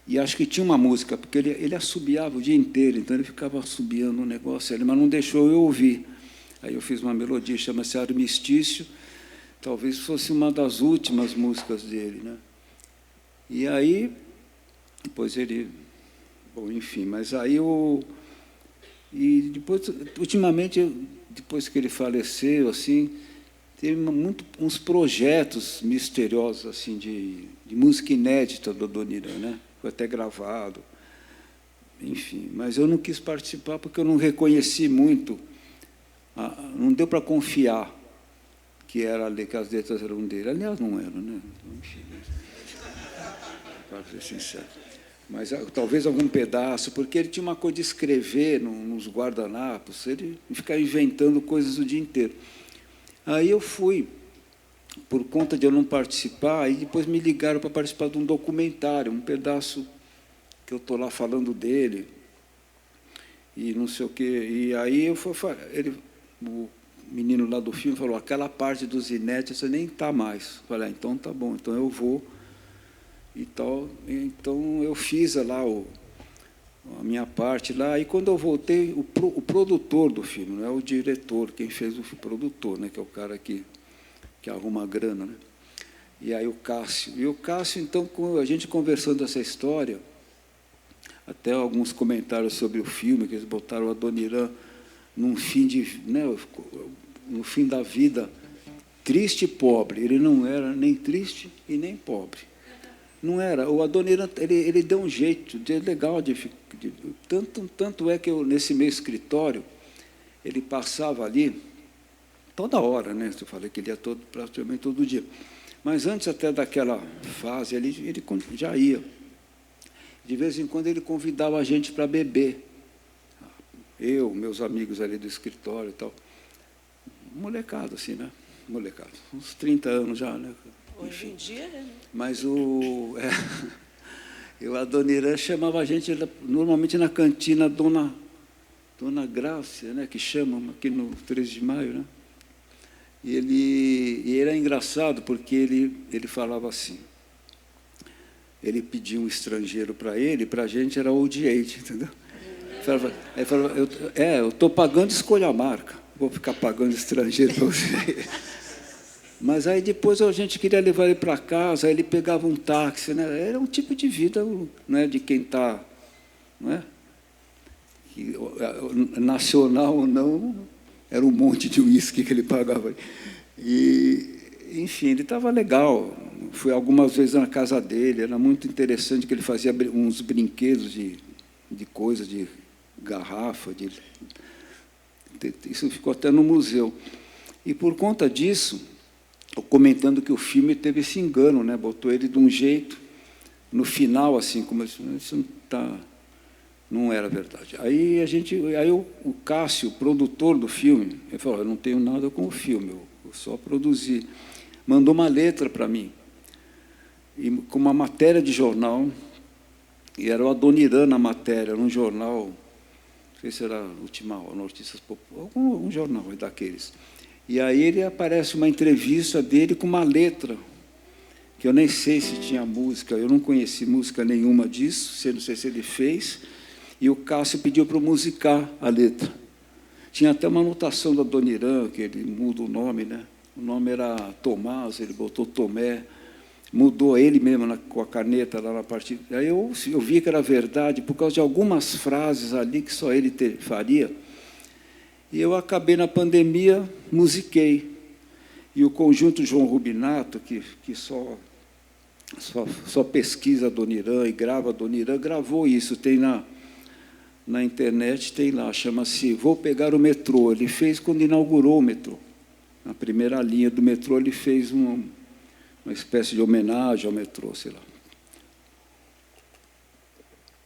e acho que tinha uma música, porque ele assobiava o dia inteiro, então ele ficava assobiando um negócio ali, mas não deixou eu ouvir. Aí eu fiz uma melodia, chama-se Armistício, talvez fosse uma das últimas músicas dele, né? E aí, depois ele... Bom, enfim, mas aí eu... E depois, ultimamente... Depois que ele faleceu, assim, teve uns projetos misteriosos assim de música inédita do Adoniran, né? Foi até gravado. enfim, mas eu não quis participar porque eu não reconheci muito, não deu para confiar que as letras eram dele. Aliás, não eram, né? Enfim, para ser sincero. Mas talvez algum pedaço, porque ele tinha uma coisa de escrever nos guardanapos, ele ficava inventando coisas o dia inteiro. Aí eu fui, por conta de eu não participar, e depois me ligaram para participar de um documentário, um pedaço que eu estou lá falando dele, e não sei o quê. E aí o menino lá do filme falou, aquela parte do Zinete você nem está mais. Eu falei, então tá bom, então eu vou. E tal. Então eu fiz lá a minha parte lá, e quando eu voltei, o produtor do filme, não é o diretor, quem fez o produtor, né, que é o cara que arruma a grana, né? E aí o Cássio. E o Cássio, então, com a gente conversando essa história, até alguns comentários sobre o filme, que eles botaram a Dona Irã no fim da vida, triste e pobre. Ele não era nem triste e nem pobre. Não era. O Adoniran, ele deu um jeito legal tanto é que nesse meu escritório, ele passava ali toda hora, né? Eu falei que ele ia praticamente todo dia. Mas antes até daquela fase, ele já ia. De vez em quando ele convidava a gente para beber. Eu, meus amigos ali do escritório e tal. Molecado, assim, né? Molecado. Uns 30 anos já, né? Hoje em dia, né? Mas a Dona Irã chamava a gente, normalmente na cantina Dona Grácia, né, que chamam aqui no 13 de maio. Né? E era engraçado, porque ele falava assim, ele pedia um estrangeiro para ele, para a gente era odiate, entendeu? Ele falava, eu estou pagando escolha a marca, vou ficar pagando estrangeiro para você. Mas aí depois a gente queria levar ele para casa, aí ele pegava um táxi, né? Era um tipo de vida, não é, de quem está, não é? Nacional ou não, era um monte de uísque que ele pagava. E, enfim, ele estava legal. Fui algumas vezes na casa dele, era muito interessante que ele fazia uns brinquedos de coisas, de garrafa, isso ficou até no museu. E por conta disso, comentando que o filme teve esse engano, né? Botou ele de um jeito, no final, assim, como isso não era verdade. Aí o Cássio, o produtor do filme, ele falou, eu não tenho nada com o filme, eu só produzi. Mandou uma letra para mim, e com uma matéria de jornal, e era o Adoniran na matéria, num jornal, não sei se era Ultimal, Notícias Populares, algum jornal daqueles. E aí aparece uma entrevista dele com uma letra, que eu nem sei se tinha música, eu não conheci música nenhuma disso, não sei se ele fez, e o Cássio pediu para eu musicar a letra. Tinha até uma anotação da Dona Irã, que ele muda o nome, né? O nome era Tomás, ele botou Tomé, mudou ele mesmo com a caneta lá na parte. Aí eu vi que era verdade, por causa de algumas frases ali que só ele faria. E eu acabei, na pandemia, musiquei. E o conjunto João Rubinato, que só pesquisa a Dona Irã e grava a Dona Irã, gravou isso. Tem na internet, tem lá, chama-se Vou Pegar o Metrô. Ele fez quando inaugurou o metrô. Na primeira linha do metrô, ele fez uma espécie de homenagem ao metrô, sei lá.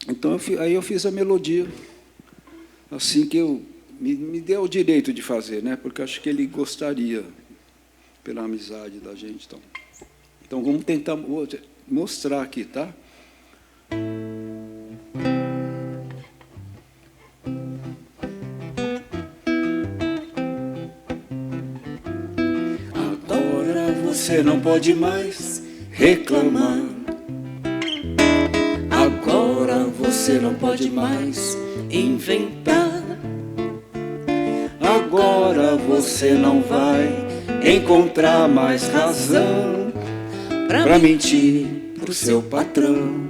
Então, aí eu fiz a melodia, assim que me deu o direito de fazer, né? Porque acho que ele gostaria, pela amizade da gente. Então vamos tentar mostrar aqui, tá? Agora você não pode mais reclamar. Agora você não pode mais inventar. Agora você não vai encontrar mais razão pra mentir pro seu patrão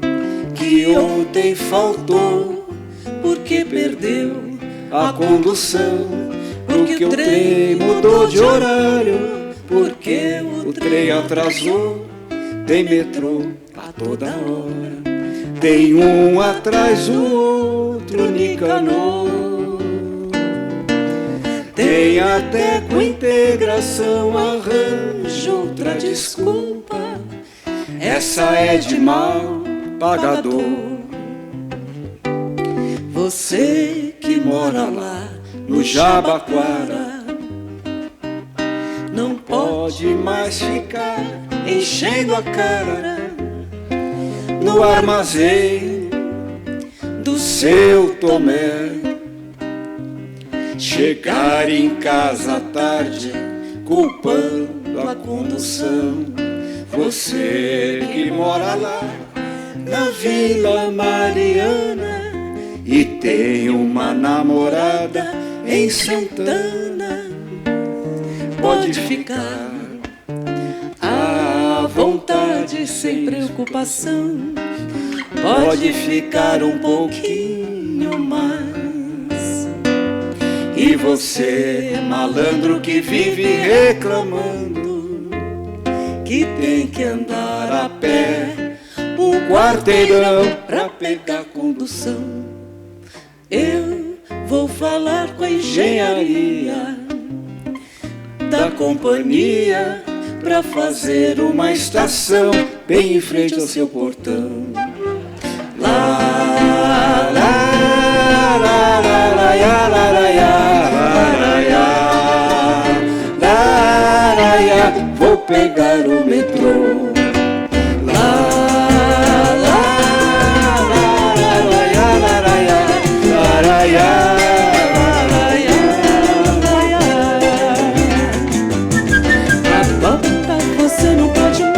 que ontem faltou porque perdeu a condução, porque o trem mudou de horário, porque o trem atrasou. Tem metrô a toda hora, tem um atrás do outro. outro Nicanor. Tem até com integração arranjo outra desculpa. Essa é de mal pagador. Você que mora lá no Jabaquara não pode mais ficar enchendo a cara no armazém do seu Tomé. Chegar em casa à tarde culpando a condução. Você que mora lá na Vila Mariana e tem uma namorada em Santana, pode ficar à vontade sem preocupação. Pode ficar um pouquinho mais. E você, malandro que vive reclamando que tem que andar a pé um quarteirão pra pegar condução, eu vou falar com a engenharia da companhia pra fazer uma estação bem em frente ao seu portão. Lá, lá, lá, lá, lá, lá, lá, lá, lá, vou pegar o metrô. Você não pode mais.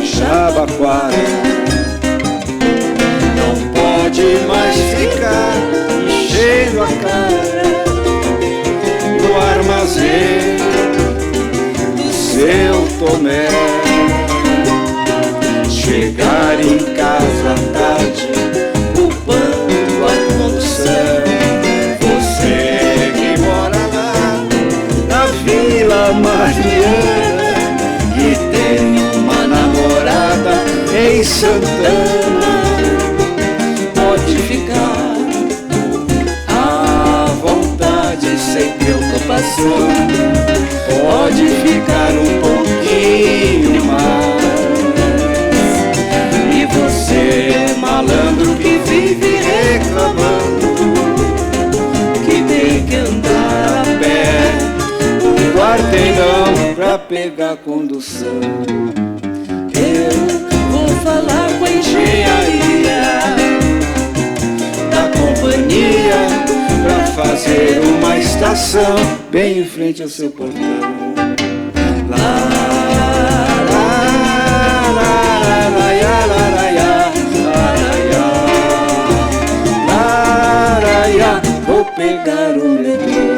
Jabaquara não pode mais ficar enchendo a cara no armazém do seu Tomé. Chegar em casa à tarde culpando a condução. Você que mora lá na Vila Mariana e tem uma namorada em Santana, pode ficar à vontade sem preocupação. Pode ficar um pouquinho mais. E você, malandro que vive reclamando que tem que andar a pé um quarteirão pra pegar condução, eu vou falar com a engenharia da companhia pra fazer uma estação bem em frente ao seu portão. Lá, lá, lá, lá, lá, lá, lá, lá, lá, vou pegar o metrô.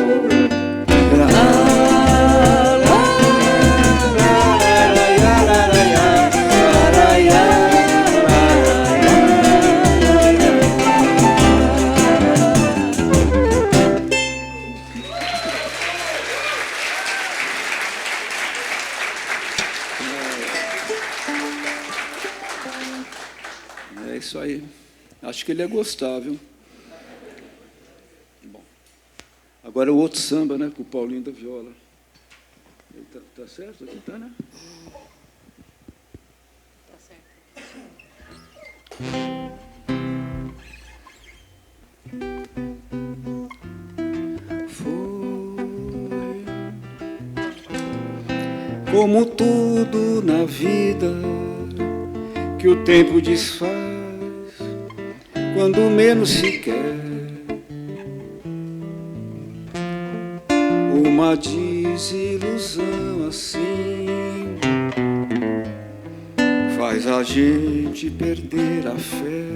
É isso aí. Acho que ele ia gostar, viu? Bom. Agora o outro samba, né? Com o Paulinho da viola. Tá certo? Aqui tá, né? Tá certo. Foi como tudo na vida que o tempo desfaz quando menos se quer. Uma desilusão assim faz a gente perder a fé,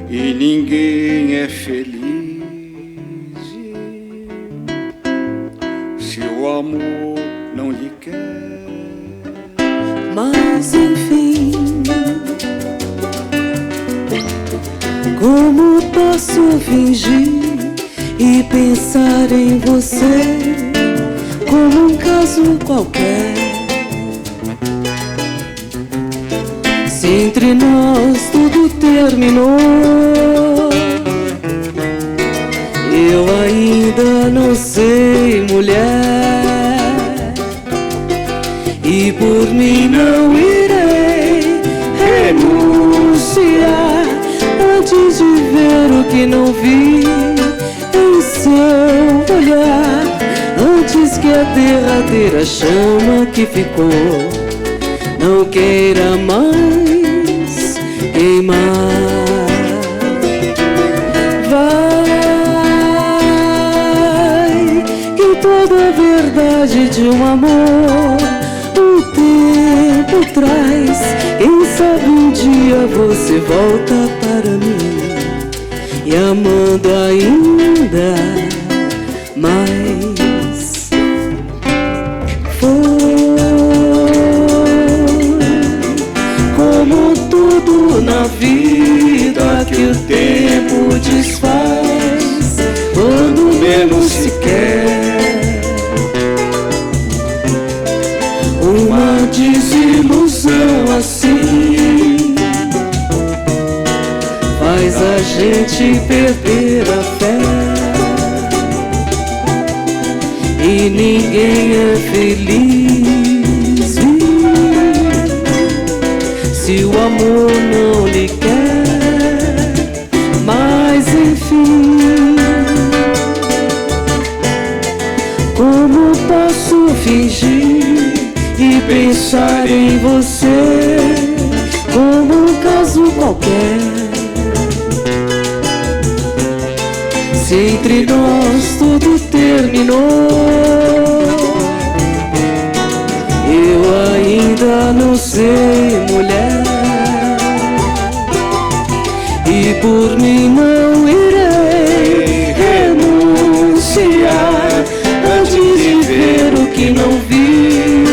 e ninguém é feliz se o amor não lhe quer. Mas enfim, como posso fingir e pensar em você como um caso qualquer, se entre nós tudo terminou? Eu ainda não sei, mulher, e por mim não irei renunciar antes de ver o que não vi em seu olhar, antes que a derradeira chama que ficou não queira mais queimar. Vai, que toda a verdade de um amor um tempo traz. Quem sabe um dia você volta para mim e amando ainda mais. Foi como tudo na vida que o tempo desfaz quando menos se quer. Uma desilusão assim faz a gente perder a fé, e ninguém é feliz se o amor não lhe quer. Mas enfim, como posso fingir e pensar em você como um caso qualquer, se entre nós tudo terminou? Eu ainda não sei, mulher, e por mim não irei renunciar antes de ver o que não vi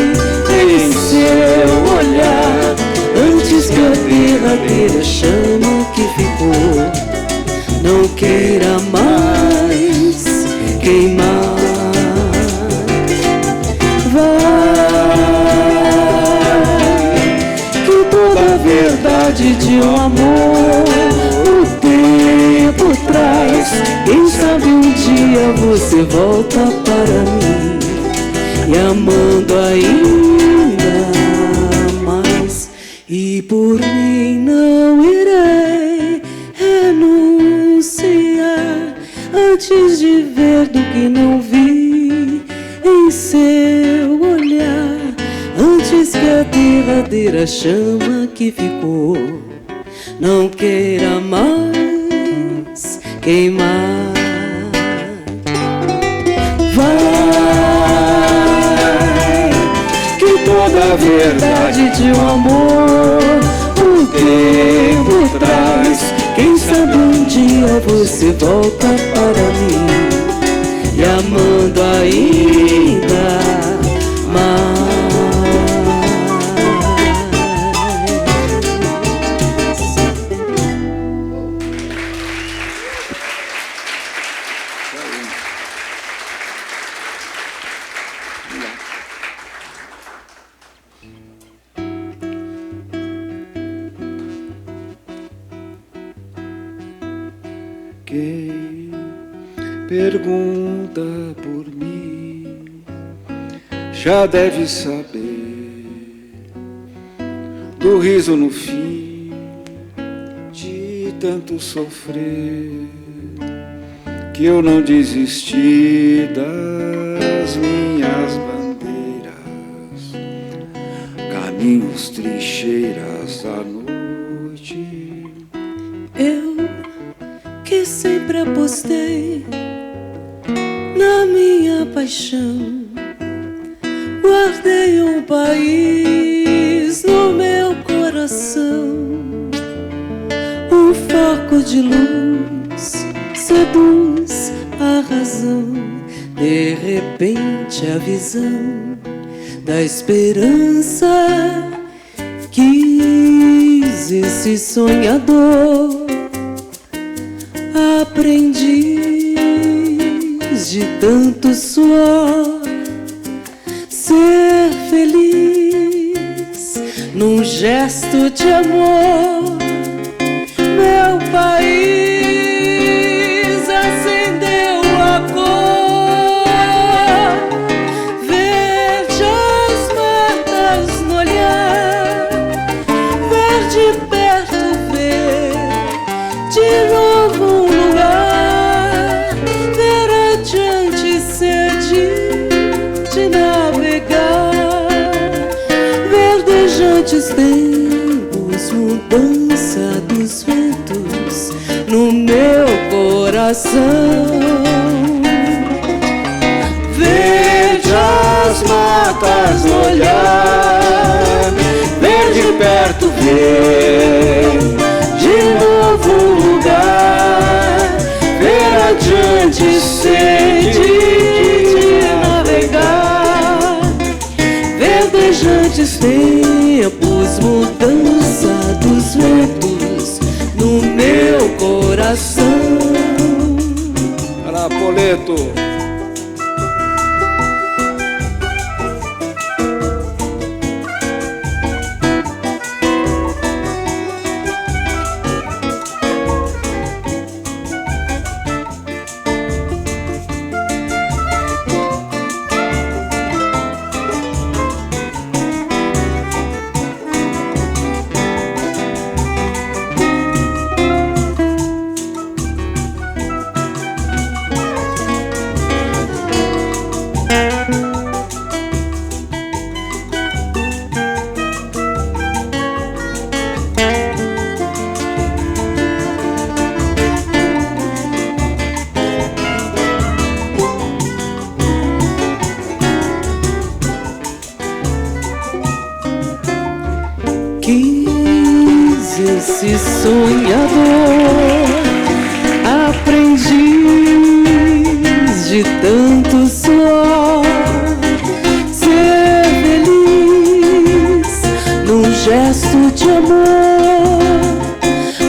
em seu olhar, antes que a derradeira chama que ficou não queira mais queimar. Vai, que toda a verdade de um amor o tempo traz. Quem sabe um dia você volta para mim e amando ainda mais. E por mim não irei renunciar antes de ver do que não vi em seu olhar, antes que a derradeira chama que ficou não queira mais queimar. Vai, que toda a verdade de um amor o tempo traz. Quem sabe um dia você volta para mim e amando ainda mais. Quem pergunta por mim já deve saber do riso no fim de tanto sofrer, que eu não desisti das minhas caminhos, trincheiras da noite. Eu que sempre apostei na minha paixão, guardei um país no meu coração. Um foco de luz seduz a razão. De repente a visão da esperança quis esse sonhador, aprendiz de tanto suor, ser feliz num gesto de amor. Meu país acendeu a cor, verde as matas no olhar, ver de perto, ver de novo um lugar, ver adiante, sede de navegar, verdejantes tempos, mudança dos ventos no meu coração. Verde as matas no olhar, ver de perto, ver de novo um lugar, ver adiante, sede de navegar, verdejantes tempos, mudança dos ventos no meu coração. Arapoleto. Quis esse sonhador, aprendiz de tanto suor, ser feliz num gesto de amor.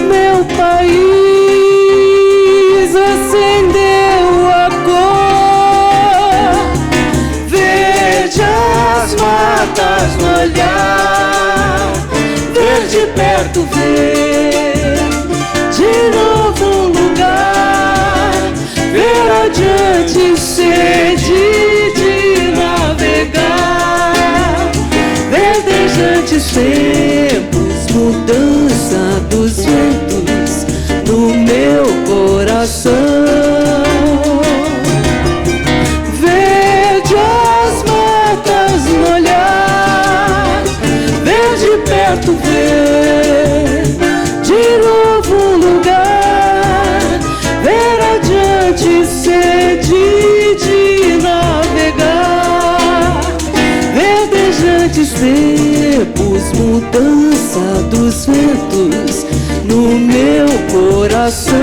Meu país acendeu a cor, verde as matas no olhar, ver de perto, ver de novo um lugar, ver adiante, sede de navegar, verdejantes tempos, mudança dos ventos no meu coração. Verde as matas no olhar, ver de perto, ver de novo um lugar, ver adiante, sede de navegar, verdejantes tempos, mudança dos ventos no meu coração.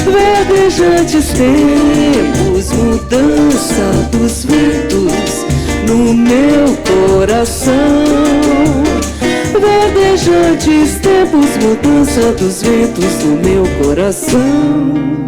Verdejantes tempos, mudança dos ventos no meu coração. Verdejantes tempos, mudança dos ventos no meu coração.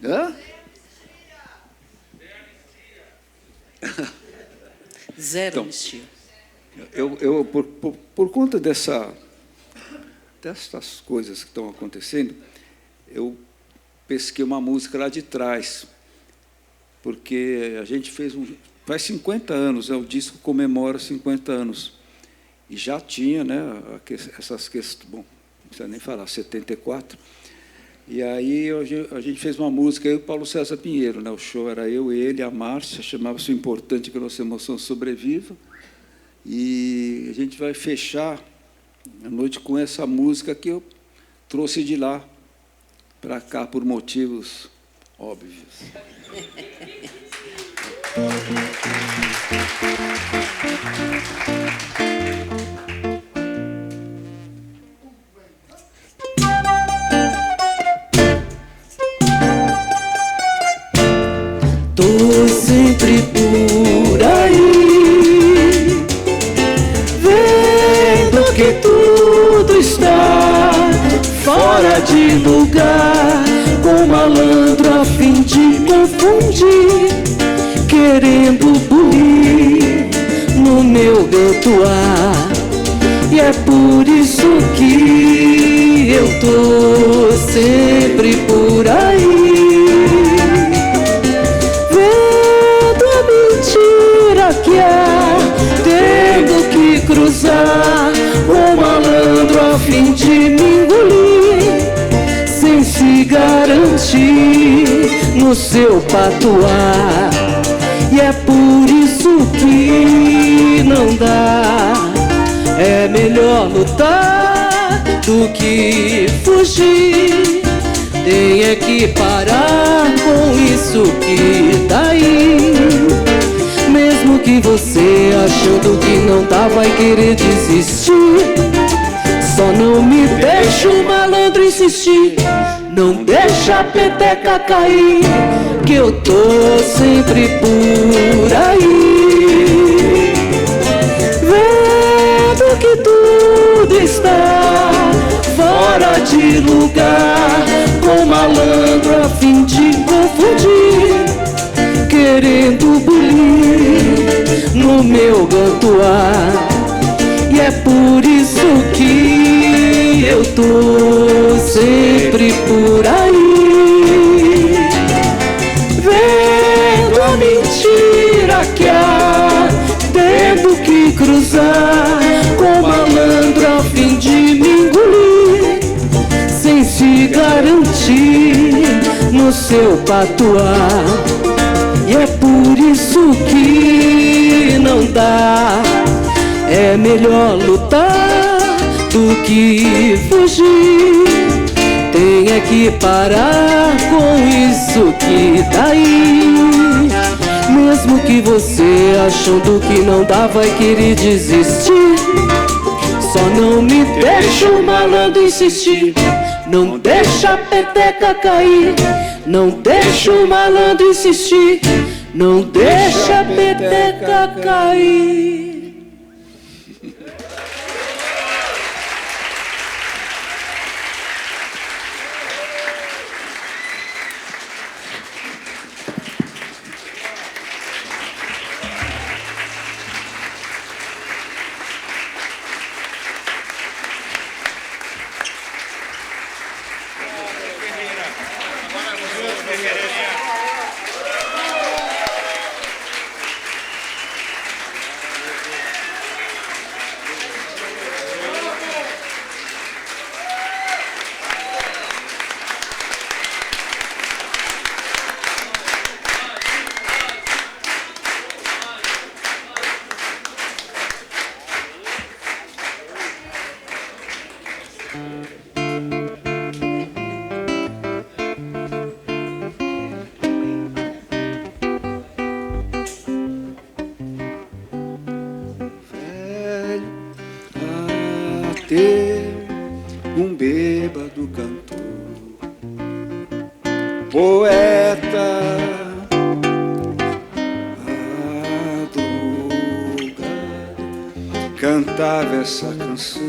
Hã? Zero anistia. Eu por conta dessas coisas que estão acontecendo, eu pesquei uma música lá de trás, porque a gente fez faz 50 anos, o disco comemora 50 anos. E já tinha, né, essas questões, bom, não precisa nem falar, 74. E aí a gente fez uma música, eu e o Paulo César Pinheiro, né? O show era eu, ele, a Márcia, chamava-se O Importante que a Nossa Emoção Sobreviva. E a gente vai fechar a noite com essa música que eu trouxe de lá para cá por motivos óbvios. Tô sempre por aí, vendo que tudo está fora de lugar, com malandro a fim de confundir, querendo bulir no meu gantuar. E é por isso que eu tô sempre por aí, que há, tendo que cruzar o malandro a fim de me engolir, sem se garantir no seu patuar. E é por isso que não dá, é melhor lutar do que fugir. Tem é que parar com isso que tá aí. Mesmo que você achando que não dá vai querer desistir, só não me deixa o malandro insistir, não deixa a peteca cair, que eu tô sempre por aí, vendo que tudo está fora de lugar, com malandro a fim de confundir, querendo bulir no meu gantuar. E é por isso que eu tô sempre por aí, vendo a mentira que há, tendo que cruzar com malandro a fim de me engolir, sem se garantir no seu patuar. E é por isso que não dá, é melhor lutar do que fugir. Tem é que parar com isso que tá aí. Mesmo que você achando que não dá vai querer desistir, só não me deixa o malandro insistir, não deixa a peteca cair, não deixa o malandro insistir, não deixa a peteca cair. Um bêbado cantor, poeta advogado, cantava essa canção.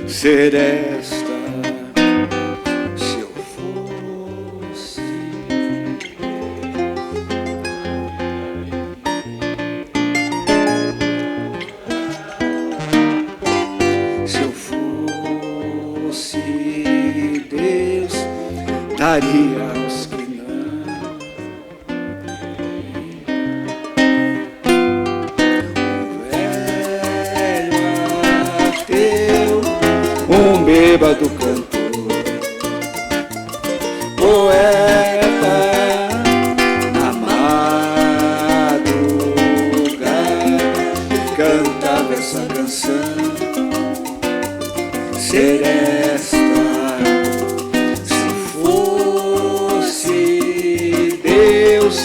Seresta, se eu fosse Deus, daria aos que não. Um bêbado cantor, poeta, na madrugada cantava essa canção. Seresta, se fosse Deus,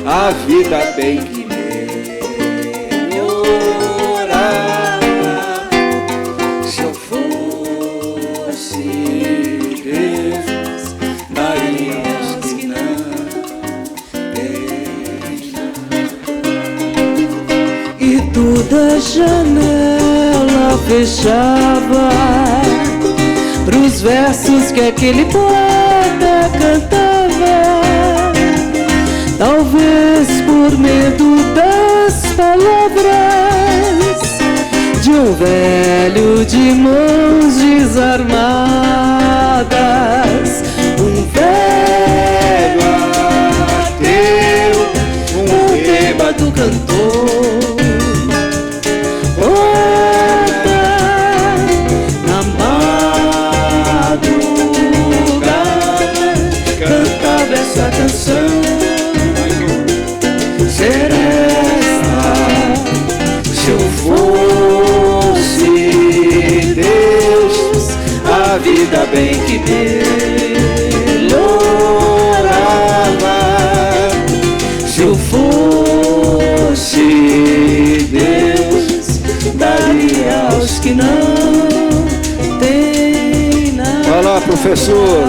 a vida bem que da janela fechava pros versos que aquele poeta cantava. Talvez por medo das palavras de um velho de mãos desarmadas, um velho ateu, um bêbado cantor. Essa canção, seresta, se eu fosse Deus, a vida bem que melhorava. Se eu fosse Deus, daria aos que não têm nada. Vai lá, professor.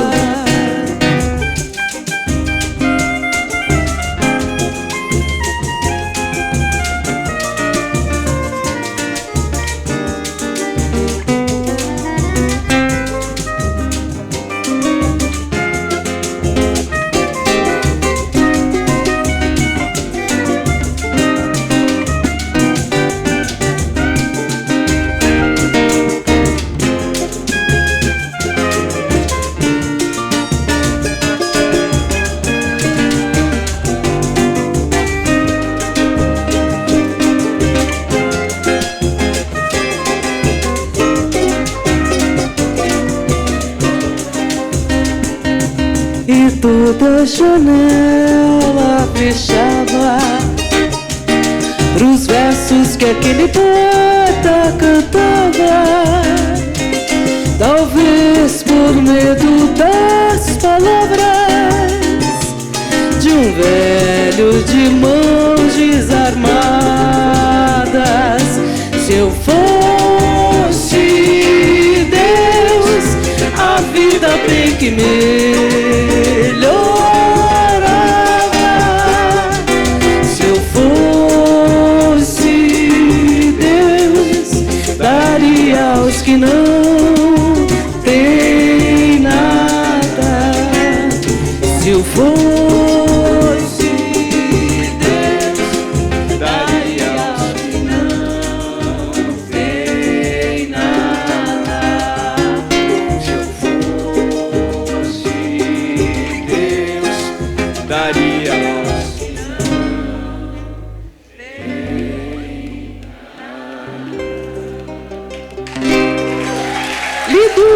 Toda janela fechava pros versos que aquele poeta cantava. Talvez por medo das palavras de um velho de mãos desarmadas. Se eu fosse Deus, a vida bem que melhorava. Se eu fosse Deus, daria aos que não têm nada. Se eu fosse Deus, daria aos que não têm nada. Se eu fosse Deus, daria aos que não têm nada. Lido!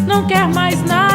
não quer mais nada.